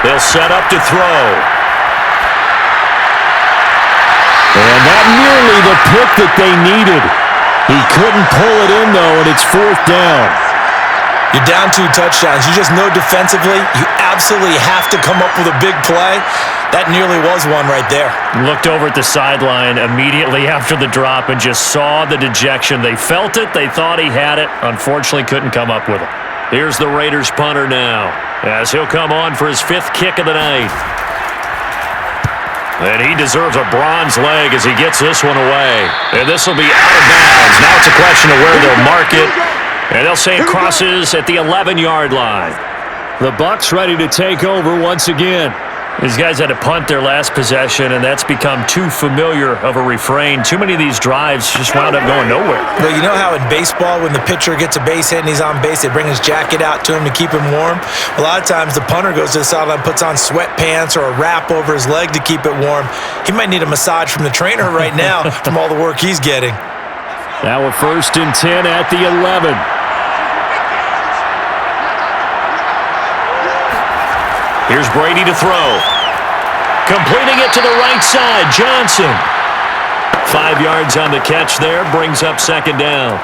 They'll set up to throw. And not nearly the pick that they needed. He couldn't pull it in, though, and it's 4th down. You're down 2 touchdowns. You just know defensively you absolutely have to come up with a big play. That nearly was one right there. Looked over at the sideline immediately after the drop and just saw the dejection. They felt it. They thought he had it. Unfortunately, couldn't come up with it. Here's the Raiders punter now, as he'll come on for his 5th kick of the night. And he deserves a bronze leg as he gets this one away. And this will be out of bounds. Now it's a question of where they'll mark it. And they'll say it crosses at the 11-yard line. The Bucs ready to take over once again. These guys had to punt their last possession, and that's become too familiar of a refrain. Too many of these drives just wound up going nowhere. Well, you know how in baseball, when the pitcher gets a base hit and he's on base, they bring his jacket out to him to keep him warm? A lot of times the punter goes to the sideline, puts on sweatpants or a wrap over his leg to keep it warm. He might need a massage from the trainer right now from all the work he's getting. Now a 1st and 10 at the 11. Here's Brady to throw. Completing it to the right side, Johnson. 5 yards on the catch there, brings up second down.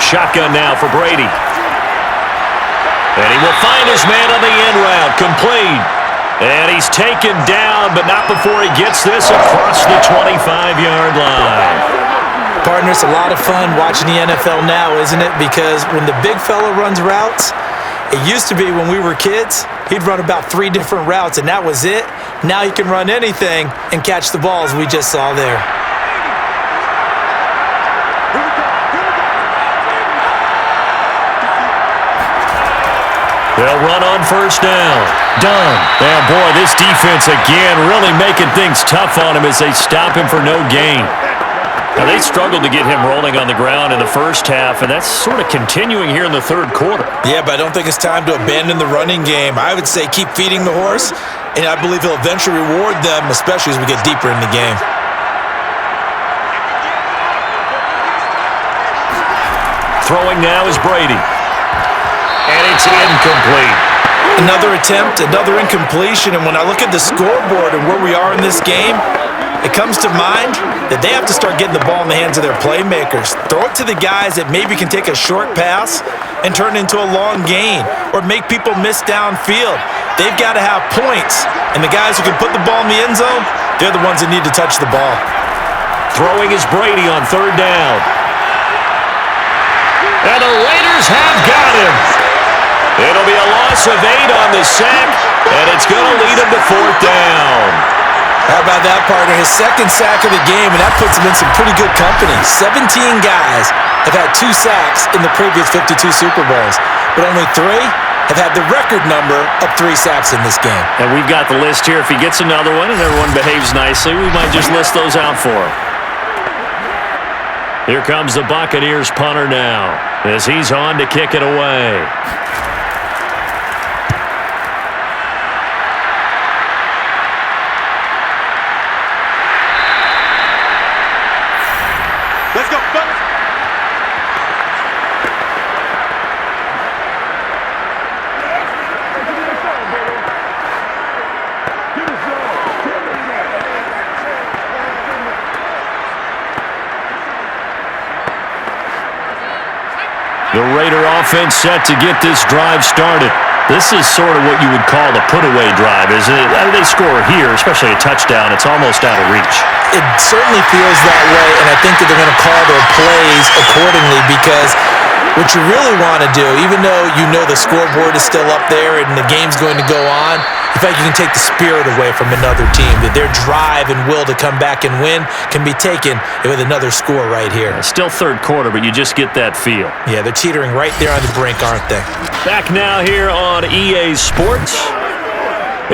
Shotgun now for Brady. And he will find his man on the end route, complete. And he's taken down, but not before he gets this across the 25-yard line. Partner, it's a lot of fun watching the NFL now, isn't it? Because when the big fella runs routes, it used to be when we were kids, he'd run about 3 different routes, and that was it. Now he can run anything and catch the balls we just saw there. They'll run on first down. Done. And boy, this defense again really making things tough on him as they stop him for no gain. Now, they struggled to get him rolling on the ground in the first half, and that's sort of continuing here in the 3rd quarter. Yeah, but I don't think it's time to abandon the running game. I would say keep feeding the horse, and I believe he'll eventually reward them, especially as we get deeper in the game. Throwing now is Brady. And it's incomplete. Another attempt, another incompletion, and when I look at the scoreboard and where we are in this game, it comes to mind that they have to start getting the ball in the hands of their playmakers. Throw it to the guys that maybe can take a short pass and turn it into a long gain or make people miss downfield. They've got to have points, and the guys who can put the ball in the end zone, they're the ones that need to touch the ball. Throwing is Brady on 3rd down. And the Raiders have got him. It'll be a loss of 8 on the sack, and it's going to lead him to 4th down. How about that, partner? His 2nd sack of the game, and that puts him in some pretty good company. 17 guys have had 2 sacks in the previous 52 Super Bowls, but only 3 have had the record number of 3 sacks in this game. And we've got the list here. If he gets another one and everyone behaves nicely, we might just list those out for him. Here comes the Buccaneers punter now, as he's on to kick it away. The Raider offense set to get this drive started. This is sort of what you would call a put-away drive, isn't it? They score here, especially a touchdown. It's almost out of reach. It certainly feels that way, and I think that they're going to call their plays accordingly because what you really want to do, even though you know the scoreboard is still up there and the game's going to go on, in fact, you can take the spirit away from another team, that their drive and will to come back and win can be taken with another score right here. Still third quarter, but you just get that feel. Yeah, they're teetering right there on the brink, aren't they? Back now here on EA Sports.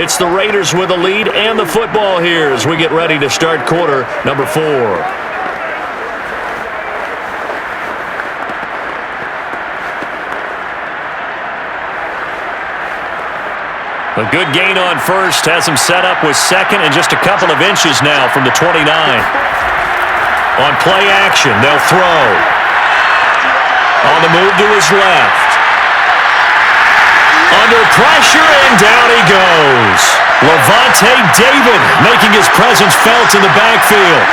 It's the Raiders with a lead and the football here as we get ready to start quarter number 4. A good gain on first has him set up with second and just a couple of inches now from the 29. On play action, they'll throw. On the move to his left. Under pressure, and down he goes. Levante David making his presence felt in the backfield.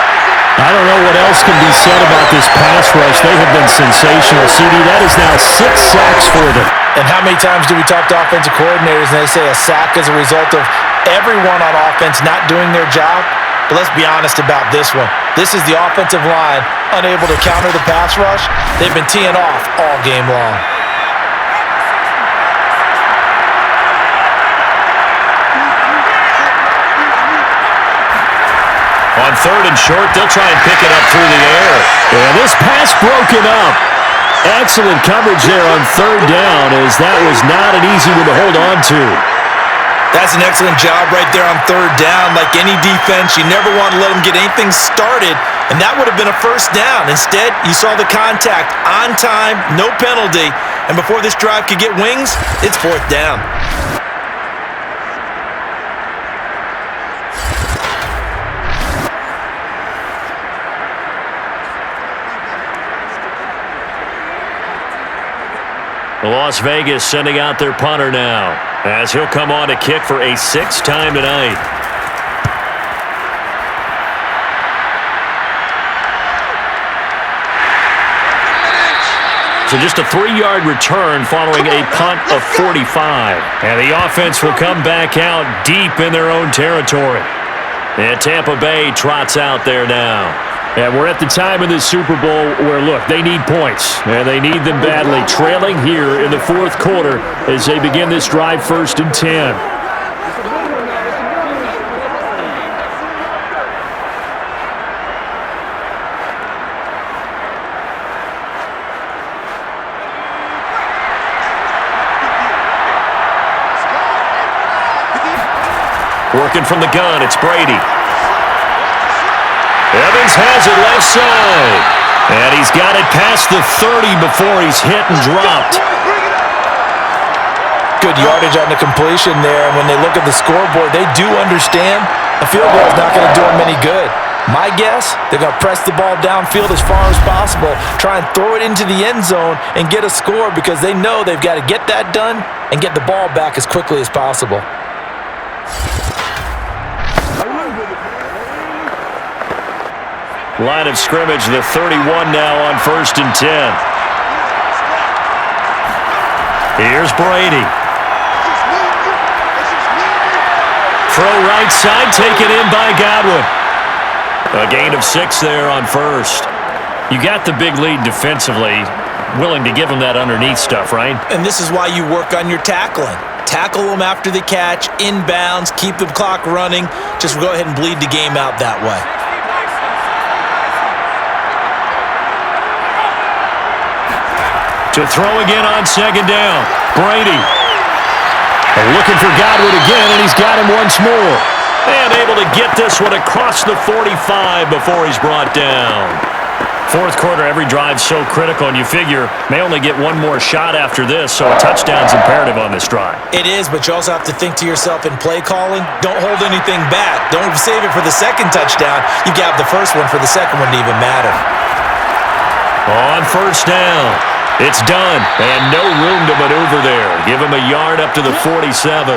I don't know what else can be said about this pass rush. They have been sensational. CD, that is now 6 sacks for them. And how many times do we talk to offensive coordinators and they say a sack is a result of everyone on offense not doing their job? But let's be honest about this one. This is the offensive line unable to counter the pass rush. They've been teeing off all game long. On third and short, they'll try and pick it up through the air. And this pass broken up. Excellent coverage there on third down, as that was not an easy one to hold on to. That's an excellent job right there on third down. Like any defense, you never want to let them get anything started, and that would have been a first down. Instead, you saw the contact on time, no penalty, and before this drive could get wings, it's fourth down. Las Vegas sending out their punter now, as he'll come on to kick for a 6th time tonight. So just a 3-yard return following a punt of 45. And the offense will come back out deep in their own territory. And Tampa Bay trots out there now. And we're at the time in this Super Bowl where, look, they need points, and they need them badly. Trailing here in the fourth quarter as they begin this drive, 1st and 10. Working from the gun, it's Brady. Evans has it left side. And he's got it past the 30 before he's hit and dropped. Good yardage on the completion there. And when they look at the scoreboard, they do understand a field goal is not going to do them any good. My guess, they're going to press the ball downfield as far as possible, try and throw it into the end zone and get a score because they know they've got to get that done and get the ball back as quickly as possible. Line of scrimmage, the 31 now on 1st and 10. Here's Brady. Throw right side, taken in by Godwin. A gain of 6 there on first. You got the big lead defensively. Willing to give them that underneath stuff, right? And this is why you work on your tackling. Tackle them after the catch, inbounds, keep the clock running. Just go ahead and bleed the game out that way. To throw again on 2nd down. Brady. Looking for Godwin again, and he's got him once more. And able to get this one across the 45 before he's brought down. Fourth quarter, every drive's so critical, and you figure may only get one more shot after this, so a touchdown's imperative on this drive. It is, but you also have to think to yourself in play calling, don't hold anything back. Don't save it for the second touchdown. You got the first one for the second one to even matter. On 1st down. It's done, and no room to maneuver there. Give him a yard up to the 47.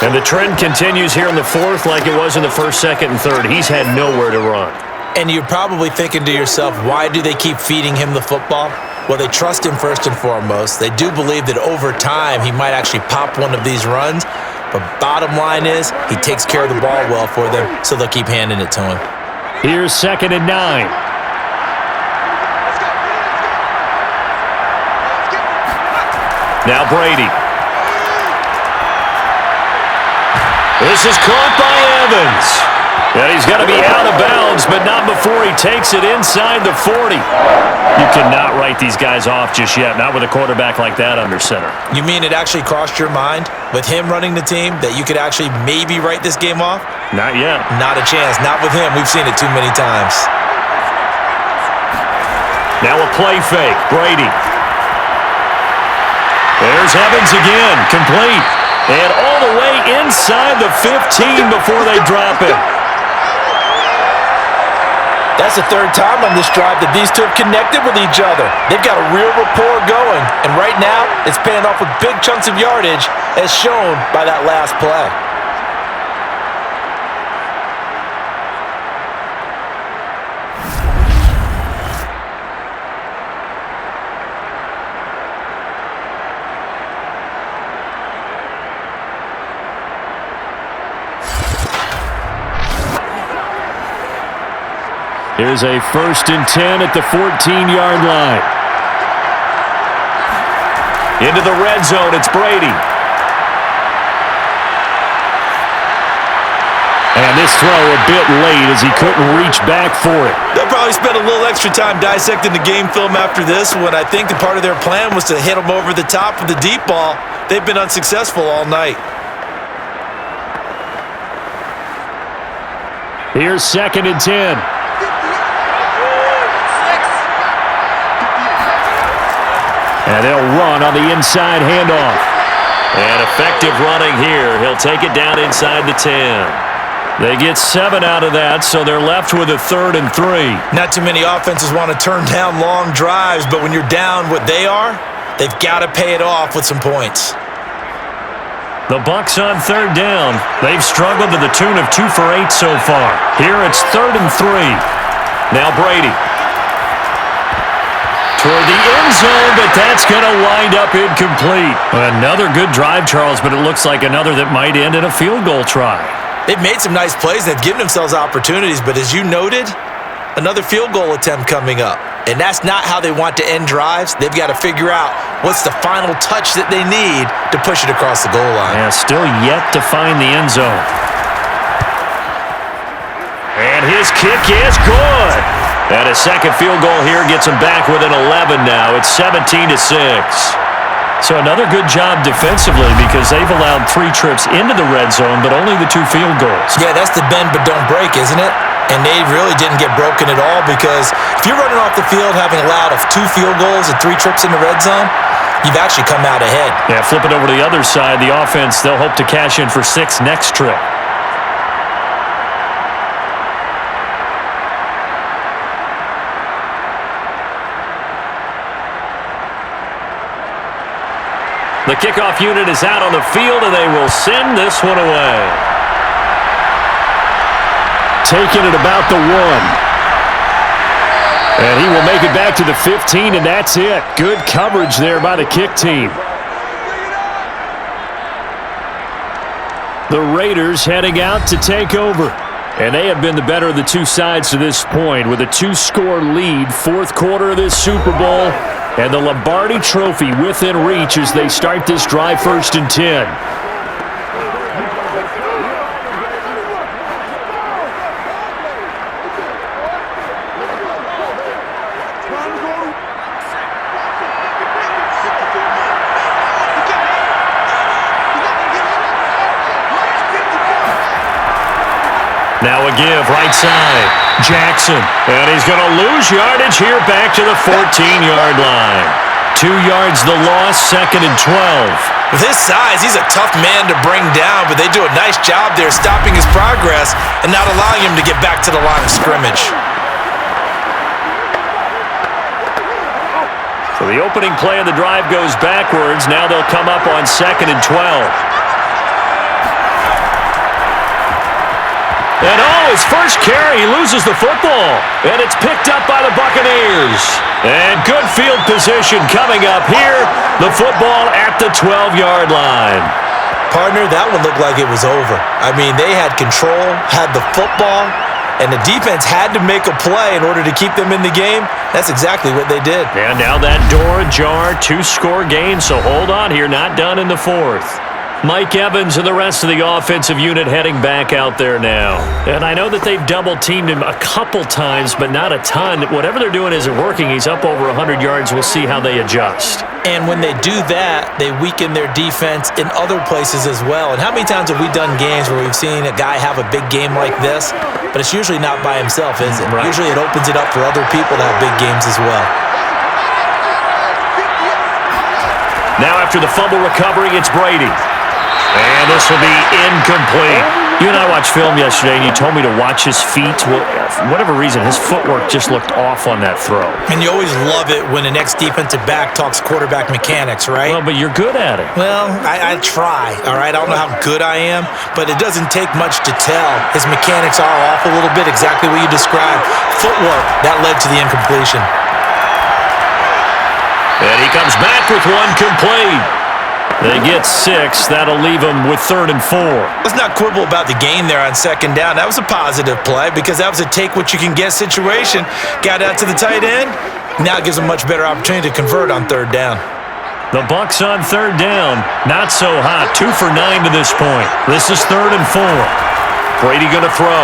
And the trend continues here in the fourth like it was in the 1st, 2nd, and 3rd. He's had nowhere to run. And you're probably thinking to yourself, why do they keep feeding him the football? Well, they trust him first and foremost. They do believe that over time he might actually pop one of these runs. But bottom line is he takes care of the ball well for them, so they'll keep handing it to him. Here's 2nd and 9. Now Brady. This is caught by Evans. And he's going to be out of bounds, but not before he takes it inside the 40. You cannot write these guys off just yet, not with a quarterback like that under center. You mean it actually crossed your mind with him running the team that you could actually maybe write this game off? Not yet. Not a chance. Not with him. We've seen it too many times. Now a play fake. Brady. There's Evans again. Complete. And all the way inside the 15 before they drop it. That's the third time on this drive that these two have connected with each other. They've got a real rapport going. And right now, it's paying off with big chunks of yardage, as shown by that last play. Here's a 1st and 10 at the 14-yard line. Into the red zone, it's Brady. And this throw a bit late as he couldn't reach back for it. They'll probably spend a little extra time dissecting the game film after this when I think the part of their plan was to hit him over the top with the deep ball. They've been unsuccessful all night. Here's 2nd and 10. And they'll run on the inside handoff. And effective running here. He'll take it down inside the 10. They get 7 out of that, so they're left with a 3rd and 3. Not too many offenses want to turn down long drives, but when you're down what they are, they've got to pay it off with some points. The Bucs on 3rd down. They've struggled to the tune of 2 for 8 so far. Here it's 3rd and 3. Now Brady. Toward the end zone, but that's going to wind up incomplete. Another good drive, Charles, but it looks like another that might end in a field goal try. They've made some nice plays. They've given themselves opportunities, but as you noted, another field goal attempt coming up. And that's not how they want to end drives. They've got to figure out what's the final touch that they need to push it across the goal line. Yeah, still yet to find the end zone. And his kick is good. And a second field goal here gets him back within 11 now. It's 17-6. So another good job defensively because they've allowed 3 trips into the red zone, but only the 2 field goals. Yeah, that's the bend but don't break, isn't it? And they really didn't get broken at all because if you're running off the field having allowed 2 field goals and 3 trips in the red zone, you've actually come out ahead. Yeah, flip it over to the other side. The offense, they'll hope to cash in for 6 next trip. The kickoff unit is out on the field, and they will send this one away. Taking it about the 1. And he will make it back to the 15, and that's it. Good coverage there by the kick team. The Raiders heading out to take over. And they have been the better of the 2 sides to this point with a 2-score lead, 4th quarter of this Super Bowl. And the Lombardi Trophy within reach as they start this drive 1st and 10. Now a give, right side. Jackson. And he's going to lose yardage here back to the 14-yard line. 2 yards the loss, 2nd and 12. With his size, he's a tough man to bring down, but they do a nice job there stopping his progress and not allowing him to get back to the line of scrimmage. So the opening play of the drive goes backwards. Now they'll come up on 2nd and 12. And his first carry, he loses the football. And it's picked up by the Buccaneers. And good field position coming up here. The football at the 12-yard line. Partner, that one looked like it was over. I mean, they had control, had the football, and the defense had to make a play in order to keep them in the game. That's exactly what they did. And now that door ajar, 2-score game, so hold on here, not done in the fourth. Mike Evans and the rest of the offensive unit heading back out there now. And I know that they've double-teamed him a couple times, but not a ton. Whatever they're doing isn't working. He's up over 100 yards. We'll see how they adjust. And when they do that, they weaken their defense in other places as well. And how many times have we done games where we've seen a guy have a big game like this, but it's usually not by himself, is it? Right. Usually it opens it up for other people to have big games as well. Now after the fumble recovery, it's Brady. And this will be incomplete. You and I watched film yesterday, and you told me to watch his feet. Well, for whatever reason, his footwork just looked off on that throw. And you always love it when the next defensive back talks quarterback mechanics, right? Well, but you're good at it. Well, I try, all right? I don't know how good I am, but it doesn't take much to tell. His mechanics are off a little bit, exactly what you described. Footwork, that led to the incompletion. And he comes back with one complete. They get 6. That'll leave them with 3rd and 4. Let's not quibble about the gain there on 2nd down. That was a positive play because that was a take-what-you-can-get situation. Got out to the tight end. Now it gives them a much better opportunity to convert on 3rd down. The Bucs on 3rd down. Not so hot. 2 for 9 to this point. This is 3rd and 4. Brady going to throw.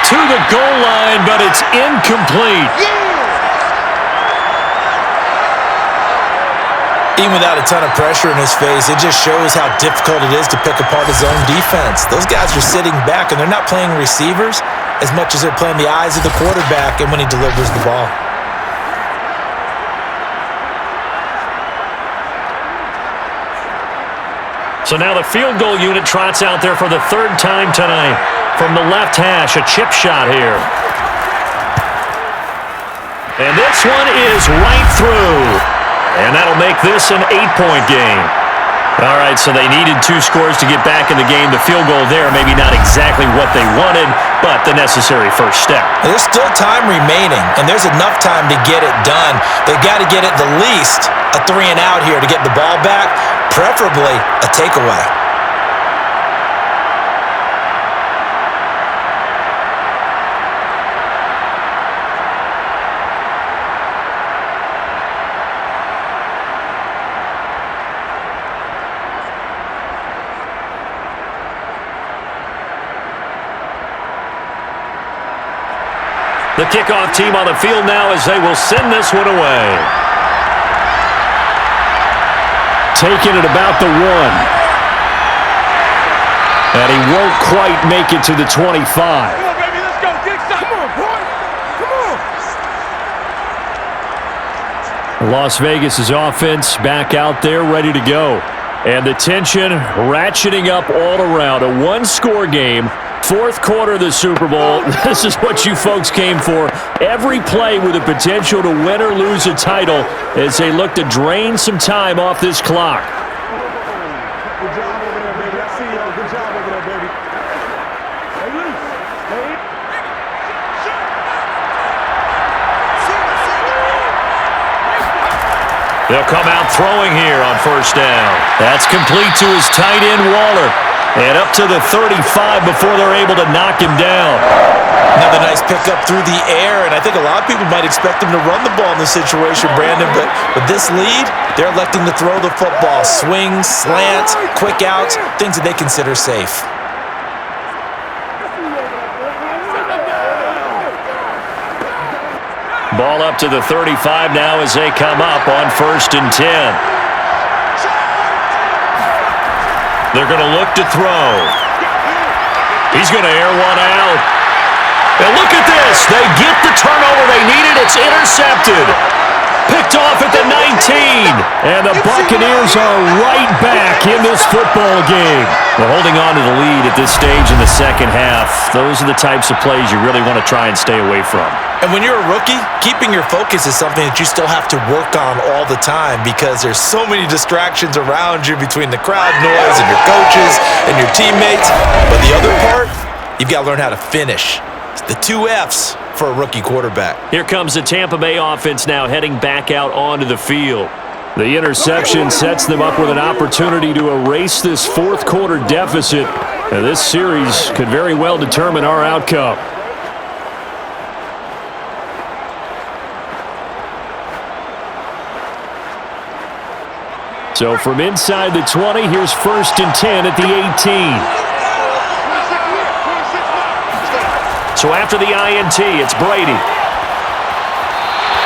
To the goal line, but it's incomplete. Even without a ton of pressure in his face, it just shows how difficult it is to pick apart his own defense. Those guys are sitting back, and they're not playing receivers as much as they're playing the eyes of the quarterback and when he delivers the ball. So now the field goal unit trots out there for the 3rd time tonight. From the left hash, a chip shot here. And this one is right through. And that'll make this an 8-point game. All right, so they needed 2 scores to get back in the game. The field goal there, maybe not exactly what they wanted, but the necessary first step. There's still time remaining, and there's enough time to get it done. They've got to get at the least a 3-and-out here to get the ball back, preferably a takeaway. The kickoff team on the field now as they will send this one away. Taking it about the 1. And he won't quite make it to the 25. Come on, baby, let's go. Get excited. Come on, boy. Come on. Las Vegas' offense back out there ready to go. And the tension ratcheting up all around. A 1-score game. 4th quarter of the Super Bowl. This is what you folks came for. Every play with the potential to win or lose a title as they look to drain some time off this clock. Good job over there, baby. I see you. Good job over there, baby. Stay loose. They'll come out throwing here on 1st down. That's complete to his tight end, Waller. And up to the 35 before they're able to knock him down. Another nice pickup through the air, and I think a lot of people might expect them to run the ball in this situation, Brandon, but with this lead, they're electing to throw the football. Swings, slants, quick outs, things that they consider safe. Ball up to the 35 now as they come up on 1st and 10. They're going to look to throw. He's going to air one out. And look at this. They get the turnover they needed. It's intercepted. Picked off at the 19. And the Buccaneers are right back in this football game. Well, holding on to the lead at this stage in the second half, those are the types of plays you really want to try and stay away from. And when you're a rookie, keeping your focus is something that you still have to work on all the time because there's so many distractions around you between the crowd noise and your coaches and your teammates. But the other part, you've got to learn how to finish. It's the 2 F's for a rookie quarterback. Here comes the Tampa Bay offense now heading back out onto the field. The interception sets them up with an opportunity to erase this fourth quarter deficit. And this series could very well determine our outcome. So from inside the 20, here's 1st and 10 at the 18. So after the INT, it's Brady.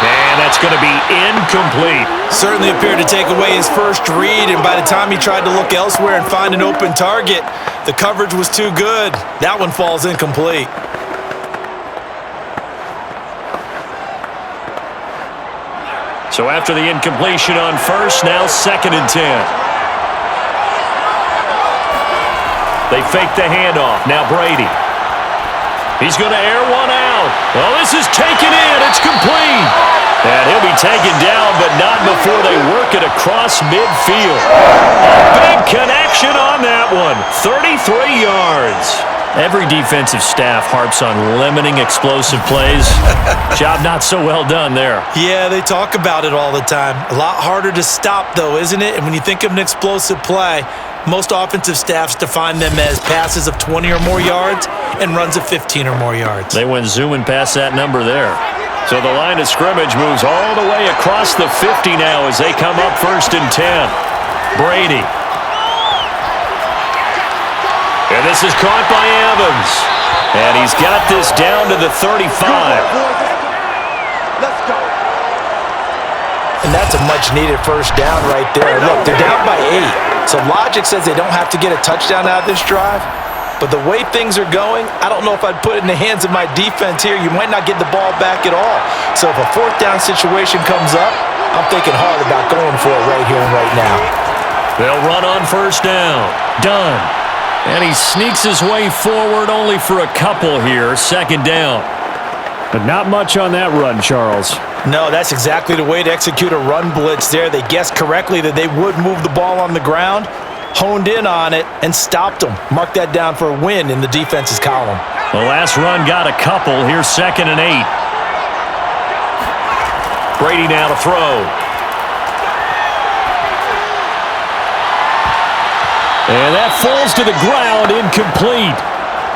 And that's going to be incomplete. Certainly appeared to take away his first read, and by the time he tried to look elsewhere and find an open target, the coverage was too good. That one falls incomplete. So after the incompletion on first, now 2nd and 10. They fake the handoff. Now Brady. He's going to air one out. Well, this is taken in. It's complete. And he'll be taken down, but not before they work it across midfield. A big connection on that one. 33 yards. Every defensive staff harps on limiting explosive plays. Job not so well done there. Yeah, they talk about it all the time. A lot harder to stop, though, isn't it? And when you think of an explosive play, most offensive staffs define them as passes of 20 or more yards and runs of 15 or more yards. They went zooming past that number there. So the line of scrimmage moves all the way across the 50 now as they come up 1st and 10. Brady. And this is caught by Evans. And he's got this down to the 35. Let's go. And that's a much-needed first down right there. Look, they're down by 8. So logic says they don't have to get a touchdown out of this drive. But the way things are going, I don't know if I'd put it in the hands of my defense here. You might not get the ball back at all. So if a 4th down situation comes up, I'm thinking hard about going for it right here and right now. They'll run on 1st down. Done. And he sneaks his way forward only for a couple here. 2nd down. But not much on that run, Charles. No, that's exactly the way to execute a run blitz there. They guessed correctly that they would move the ball on the ground, honed in on it, and stopped them. Mark that down for a win in the defense's column. The last run got a couple. Here's 2nd and 8. Brady now to throw. And that falls to the ground, incomplete.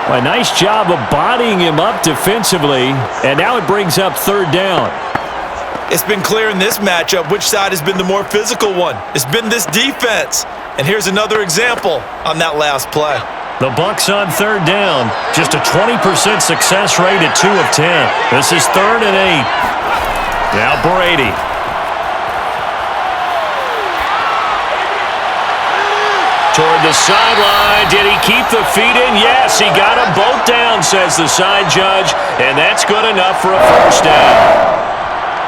A nice job of bodying him up defensively, and now it brings up 3rd down. It's been clear in this matchup which side has been the more physical one. It's been this defense. And here's another example on that last play. The Bucs on 3rd down. Just a 20% success rate at 2 of 10. This is 3rd and 8. Now Brady. Toward the sideline. Did he keep the feet in? Yes, he got them both down, says the side judge. And that's good enough for a 1st down.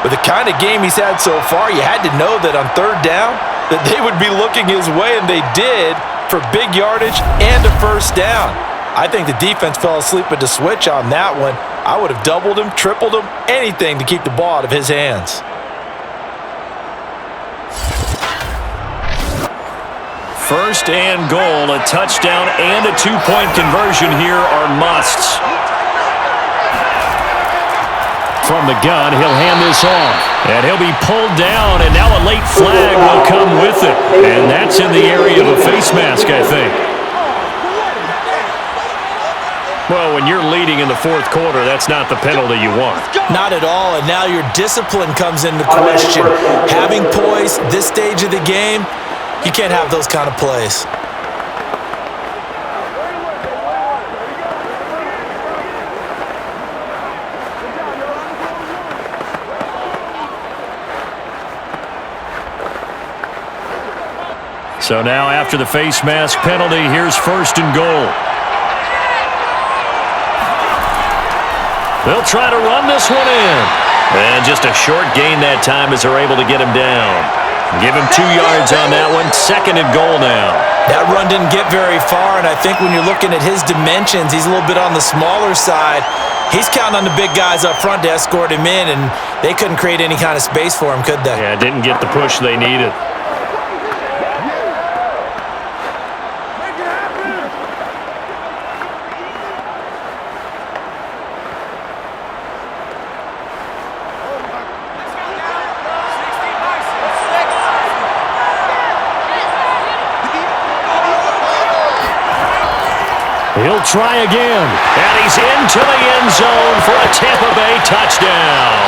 With the kind of game he's had so far, you had to know that on 3rd down that they would be looking his way, and they did, for big yardage and a 1st down. I think the defense fell asleep at the switch on that one. I would have doubled him, tripled him, anything to keep the ball out of his hands. First and goal, a touchdown and a 2-point conversion here are musts. From the gun, he'll hand this off. And he'll be pulled down, and now a late flag will come with it. And that's in the area of a face mask, I think. Well, when you're leading in the 4th quarter, that's not the penalty you want. Not at all, and now your discipline comes into question. Having poise this stage of the game, you can't have those kind of plays. So now after the face mask penalty, here's 1st and goal. They'll try to run this one in. And just a short gain that time as they're able to get him down. Give him 2 yards on that one. 2nd and goal now. That run didn't get very far, and I think when you're looking at his dimensions, he's a little bit on the smaller side. He's counting on the big guys up front to escort him in, and they couldn't create any kind of space for him, could they? Yeah, didn't get the push they needed. He'll try again, and he's into the end zone for a Tampa Bay touchdown.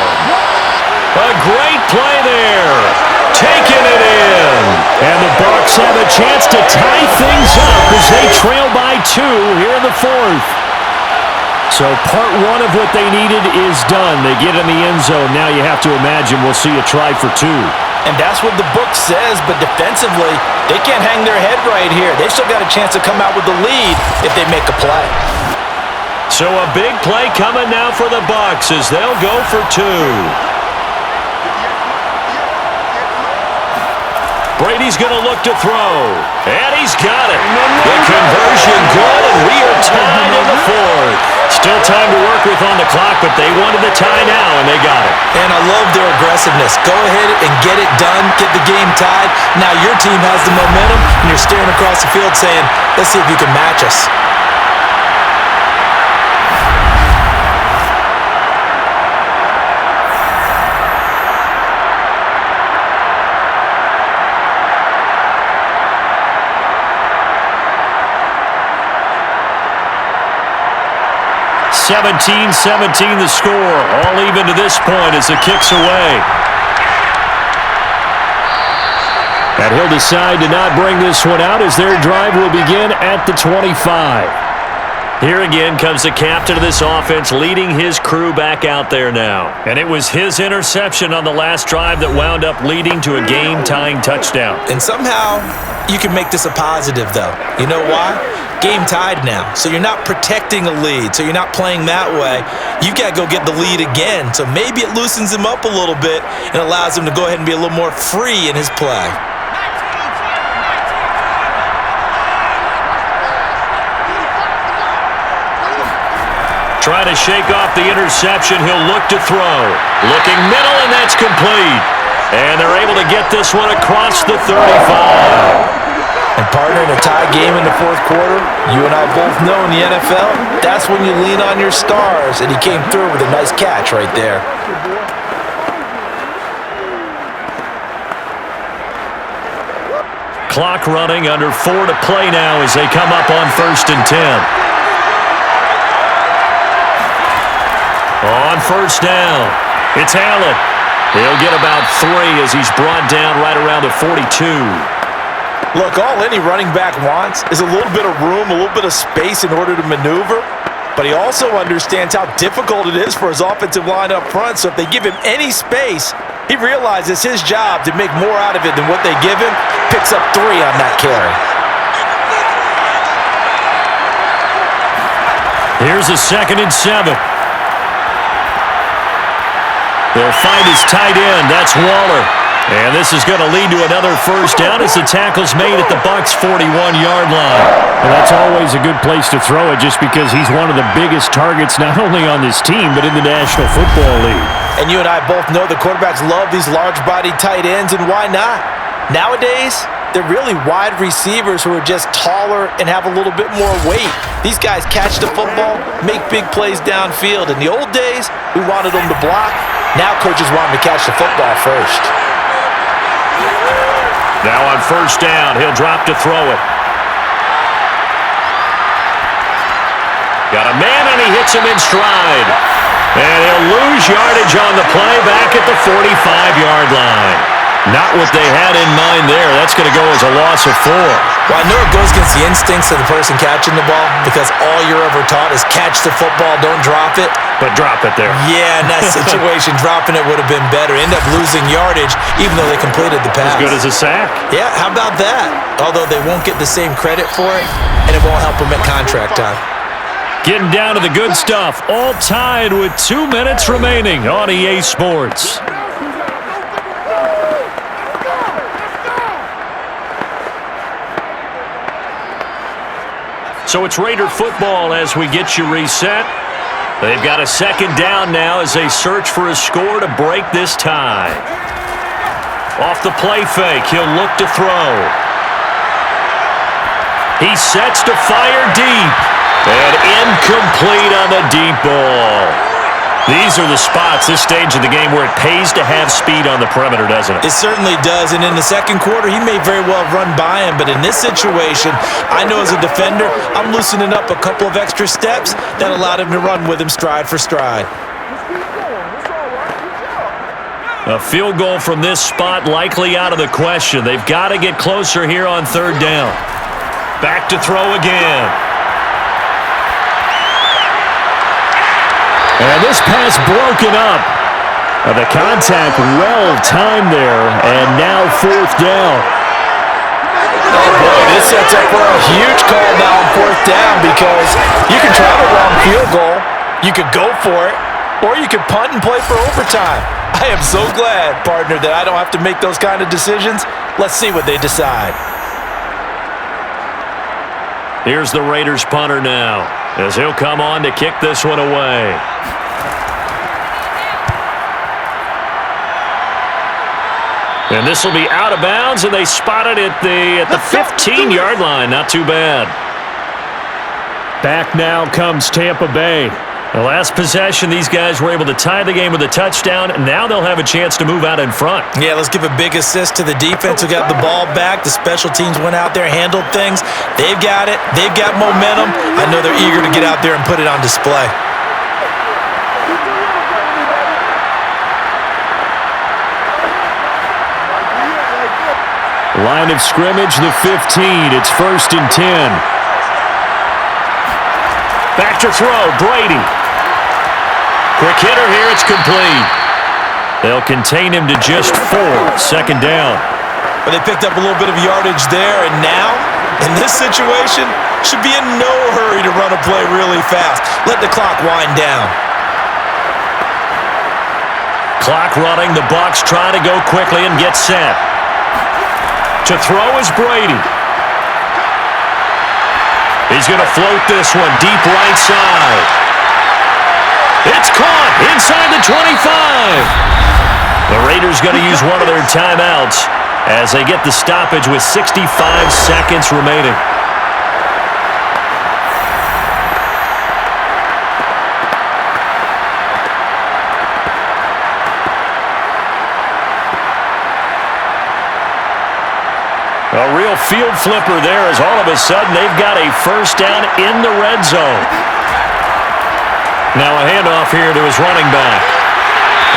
A great play there, taking it in. And the Bucs have a chance to tie things up as they trail by 2 here in the 4th. So part 1 of what they needed is done. They get in the end zone. Now you have to imagine we'll see a try for 2. And that's what the book says, but defensively, they can't hang their head right here. They've still got a chance to come out with the lead if they make a play. So a big play coming now for the Bucs as they'll go for 2. Brady's going to look to throw, and he's got it. The conversion good, and we are tied in the 4th. Still time to work with on the clock, but they wanted the tie now, and they got it. And I love their aggressiveness. Go ahead and get it done, get the game tied. Now your team has the momentum, and you're staring across the field saying, let's see if you can match us. (17-17) the score. All even to this point as the kick's away. And he'll decide to not bring this one out as their drive will begin at the 25. Here again comes the captain of this offense leading his crew back out there now. And it was his interception on the last drive that wound up leading to a game-tying touchdown. And somehow you can make this a positive, though. You know why? Game tied now, so you're not protecting a lead, so you're not playing that way. You've got to go get the lead again, so maybe it loosens him up a little bit and allows him to go ahead and be a little more free in his play. Trying to shake off the interception, he'll look to throw. Looking middle, and that's complete. And they're able to get this one across the 35. And partner, in a tie game in the 4th quarter, you and I both know in the NFL, that's when you lean on your stars, and he came through with a nice catch right there. Clock running, under 4 to play now as they come up on 1st and 10. On 1st down, it's Allen. He'll get about 3 as he's brought down right around the 42. Look, all any running back wants is a little bit of room, a little bit of space in order to maneuver, but he also understands how difficult it is for his offensive line up front, so if they give him any space, he realizes his job to make more out of it than what they give him, picks up 3 on that carry. Here's a 2nd and 7. They'll find his tight end. That's Waller. And this is going to lead to another 1st down as the tackle's made at the Bucs' 41-yard line. And that's always a good place to throw it just because he's one of the biggest targets not only on this team but in the National Football League. And you and I both know the quarterbacks love these large-bodied tight ends, and why not? Nowadays, they're really wide receivers who are just taller and have a little bit more weight. These guys catch the football, make big plays downfield. In the old days, we wanted them to block. Now coaches want them to catch the football first. Now on 1st down, he'll drop to throw it. Got a man, and he hits him in stride. And he'll lose yardage on the play back at the 45-yard line. Not what they had in mind there. That's going to go as a loss of 4. Well, I know it goes against the instincts of the person catching the ball because all you're ever taught is catch the football, don't drop it. But drop it there. Yeah, in that situation, dropping it would have been better. End up losing yardage even though they completed the pass. As good as a sack. Yeah, how about that? Although they won't get the same credit for it, and it won't help them at contract time. Getting down to the good stuff. All tied with 2 minutes remaining on EA Sports. So it's Raider football as we get you reset. They've got a second down now as they search for a score to break this tie. Off the play fake, he'll look to throw. He sets to fire deep. And incomplete on the deep ball. These are the spots, this stage of the game, where it pays to have speed on the perimeter, doesn't it? It certainly does, and in the second quarter, he may very well run by him, but in this situation, I know as a defender, I'm loosening up a couple of extra steps that allowed him to run with him stride for stride. A field goal from this spot likely out of the question. They've got to get closer here on third down. Back to throw again. And this pass broken up. The contact well timed there, and now fourth down. Oh boy, this sets up for a huge call now on fourth down because you can try the long field goal, you could go for it, or you could punt and play for overtime. I am so glad, partner, that I don't have to make those kind of decisions. Let's see what they decide. Here's the Raiders punter now, as he'll come on to kick this one away. And this will be out of bounds, and they spot it at the 15-yard line. Not too bad. Back now comes Tampa Bay. The last possession, these guys were able to tie the game with a touchdown, and now they'll have a chance to move out in front. Yeah, let's give a big assist to the defense who got the ball back. The special teams went out there, handled things. They've got it. They've got momentum. I know they're eager to get out there and put it on display. Line of scrimmage, the 15. It's 1st and 10. Back to throw, Brady. Quick hitter here, it's complete. They'll contain him to just 4. Second down. But they picked up a little bit of yardage there, and now, in this situation, should be in no hurry to run a play really fast. Let the clock wind down. Clock running, the Bucs try to go quickly and get set. To throw is Brady. He's going to float this one deep right side. It's caught inside the 25. The Raiders going to use one of their timeouts as they get the stoppage with 65 seconds remaining. A real field flipper there as all of a sudden they've got a first down in the red zone. Now a handoff here to his running back.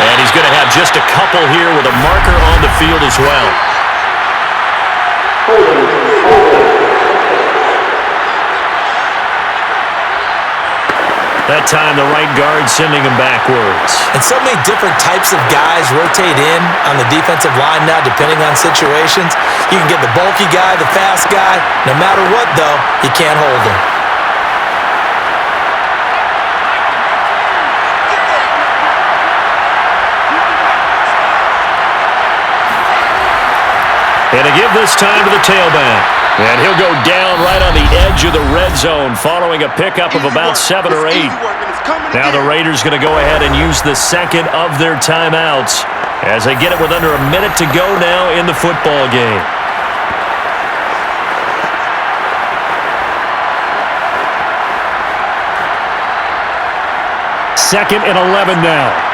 And he's going to have just a couple here with a marker on the field as well. That time the right guard sending him backwards. And so many different types of guys rotate in on the defensive line now depending on situations. You can get the bulky guy, the fast guy. No matter what, though, you can't hold him. And to give this time to the tailback. And he'll go down right on the edge of the red zone following a pickup of about 7 or 8. Now the Raiders going to go ahead and use the second of their timeouts as they get it with under a minute to go now in the football game. Second and 11 now.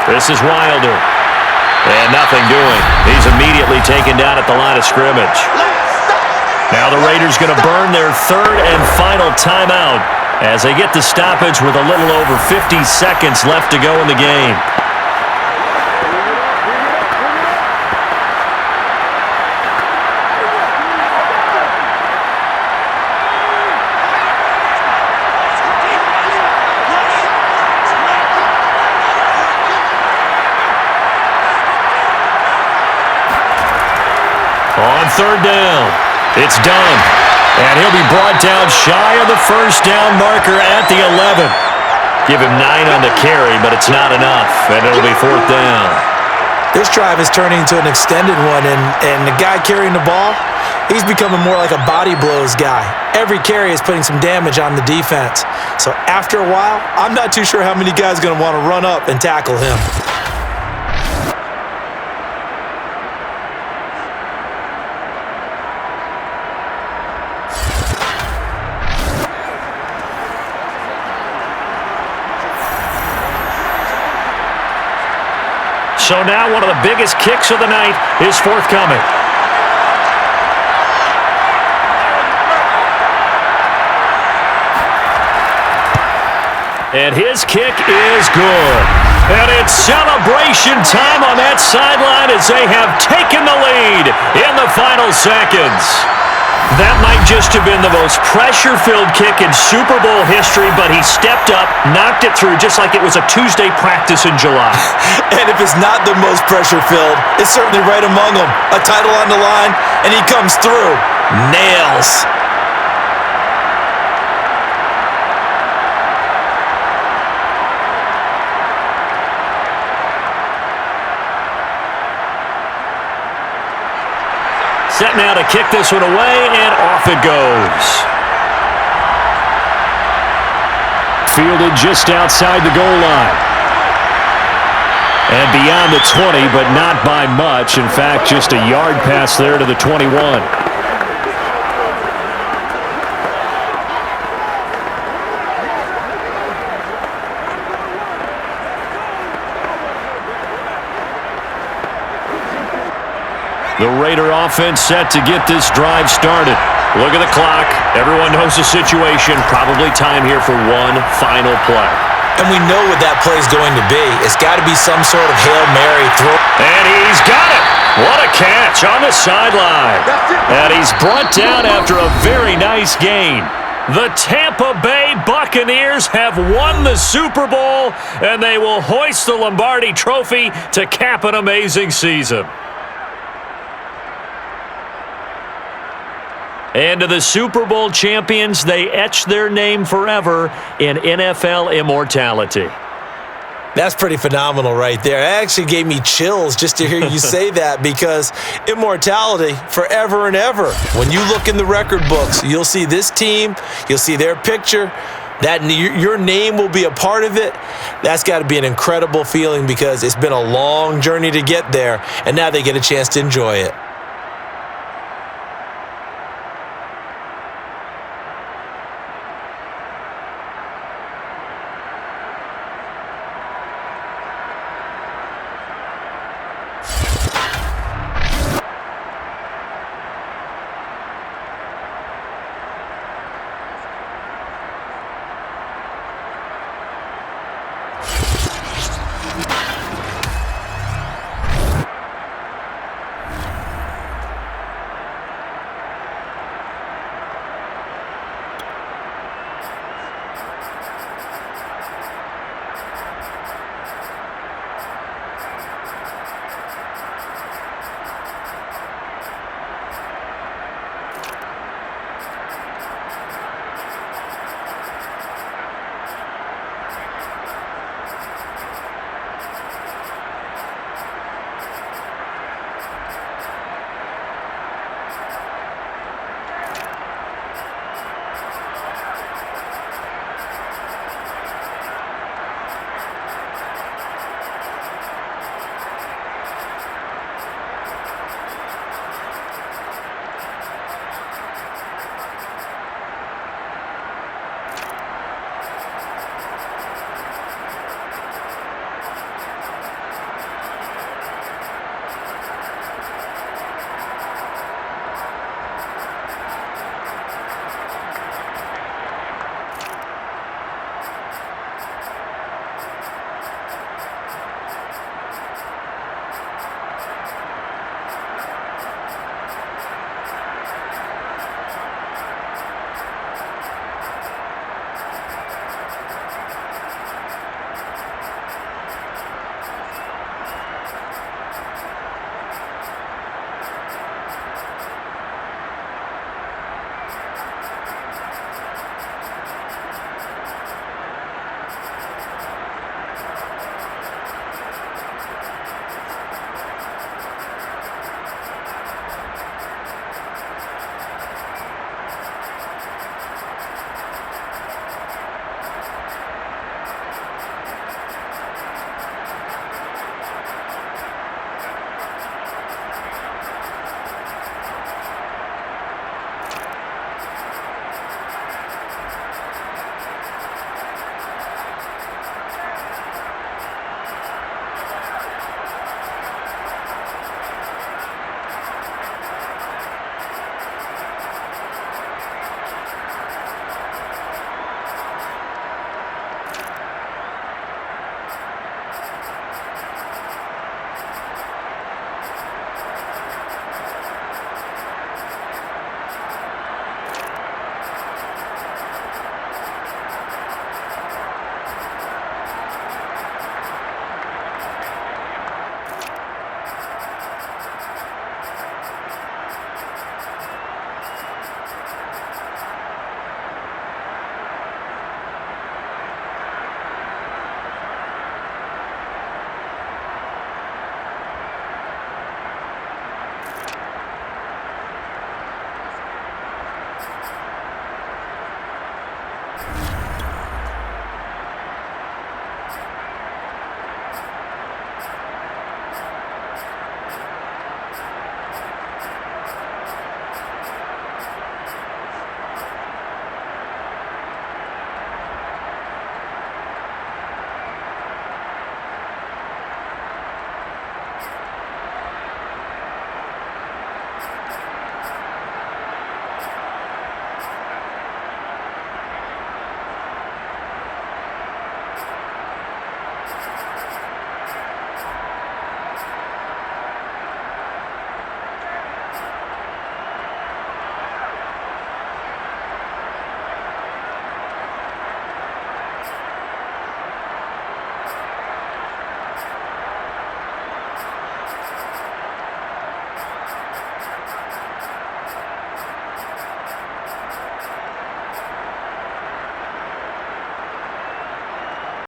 This is Wilder. And nothing doing. He's immediately taken down at the line of scrimmage. Now the Raiders going to burn their third and final timeout as they get the stoppage with a little over 50 seconds left to go in the game. third down. It's done. And he'll be brought down shy of the first down marker at the 11. Give him 9 on the carry, but it's not enough, and it'll be fourth down. This drive is turning into an extended one, and the guy carrying the ball, he's becoming more like a body blows guy. Every carry is putting some damage on the defense. So after a while, I'm not too sure how many guys are going to want to run up and tackle him. So now one of the biggest kicks of the night is forthcoming. And his kick is good. And it's celebration time on that sideline as they have taken the lead in the final seconds. That might just have been the most pressure-filled kick in Super Bowl history, but he stepped up, knocked it through just like it was a Tuesday practice in July. And if it's not the most pressure-filled, it's certainly right among them. A title on the line, and he comes through. Nails. Set now to kick this one away, and off it goes. Fielded just outside the goal line. And beyond the 20, but not by much. In fact, just a yard pass there to the 21. The Raider offense set to get this drive started. Look at the clock. Everyone knows the situation. Probably time here for one final play. And we know what that play is going to be. It's got to be some sort of Hail Mary throw. And he's got it. What a catch on the sideline. And he's brought down after a very nice gain. The Tampa Bay Buccaneers have won the Super Bowl, and they will hoist the Lombardi Trophy to cap an amazing season. And to the Super Bowl champions, they etch their name forever in NFL immortality. That's pretty phenomenal right there. It actually gave me chills just to hear you say that, because immortality forever and ever. When you look in the record books, you'll see this team, you'll see their picture, that your name will be a part of it. That's got to be an incredible feeling, because it's been a long journey to get there, and now they get a chance to enjoy it.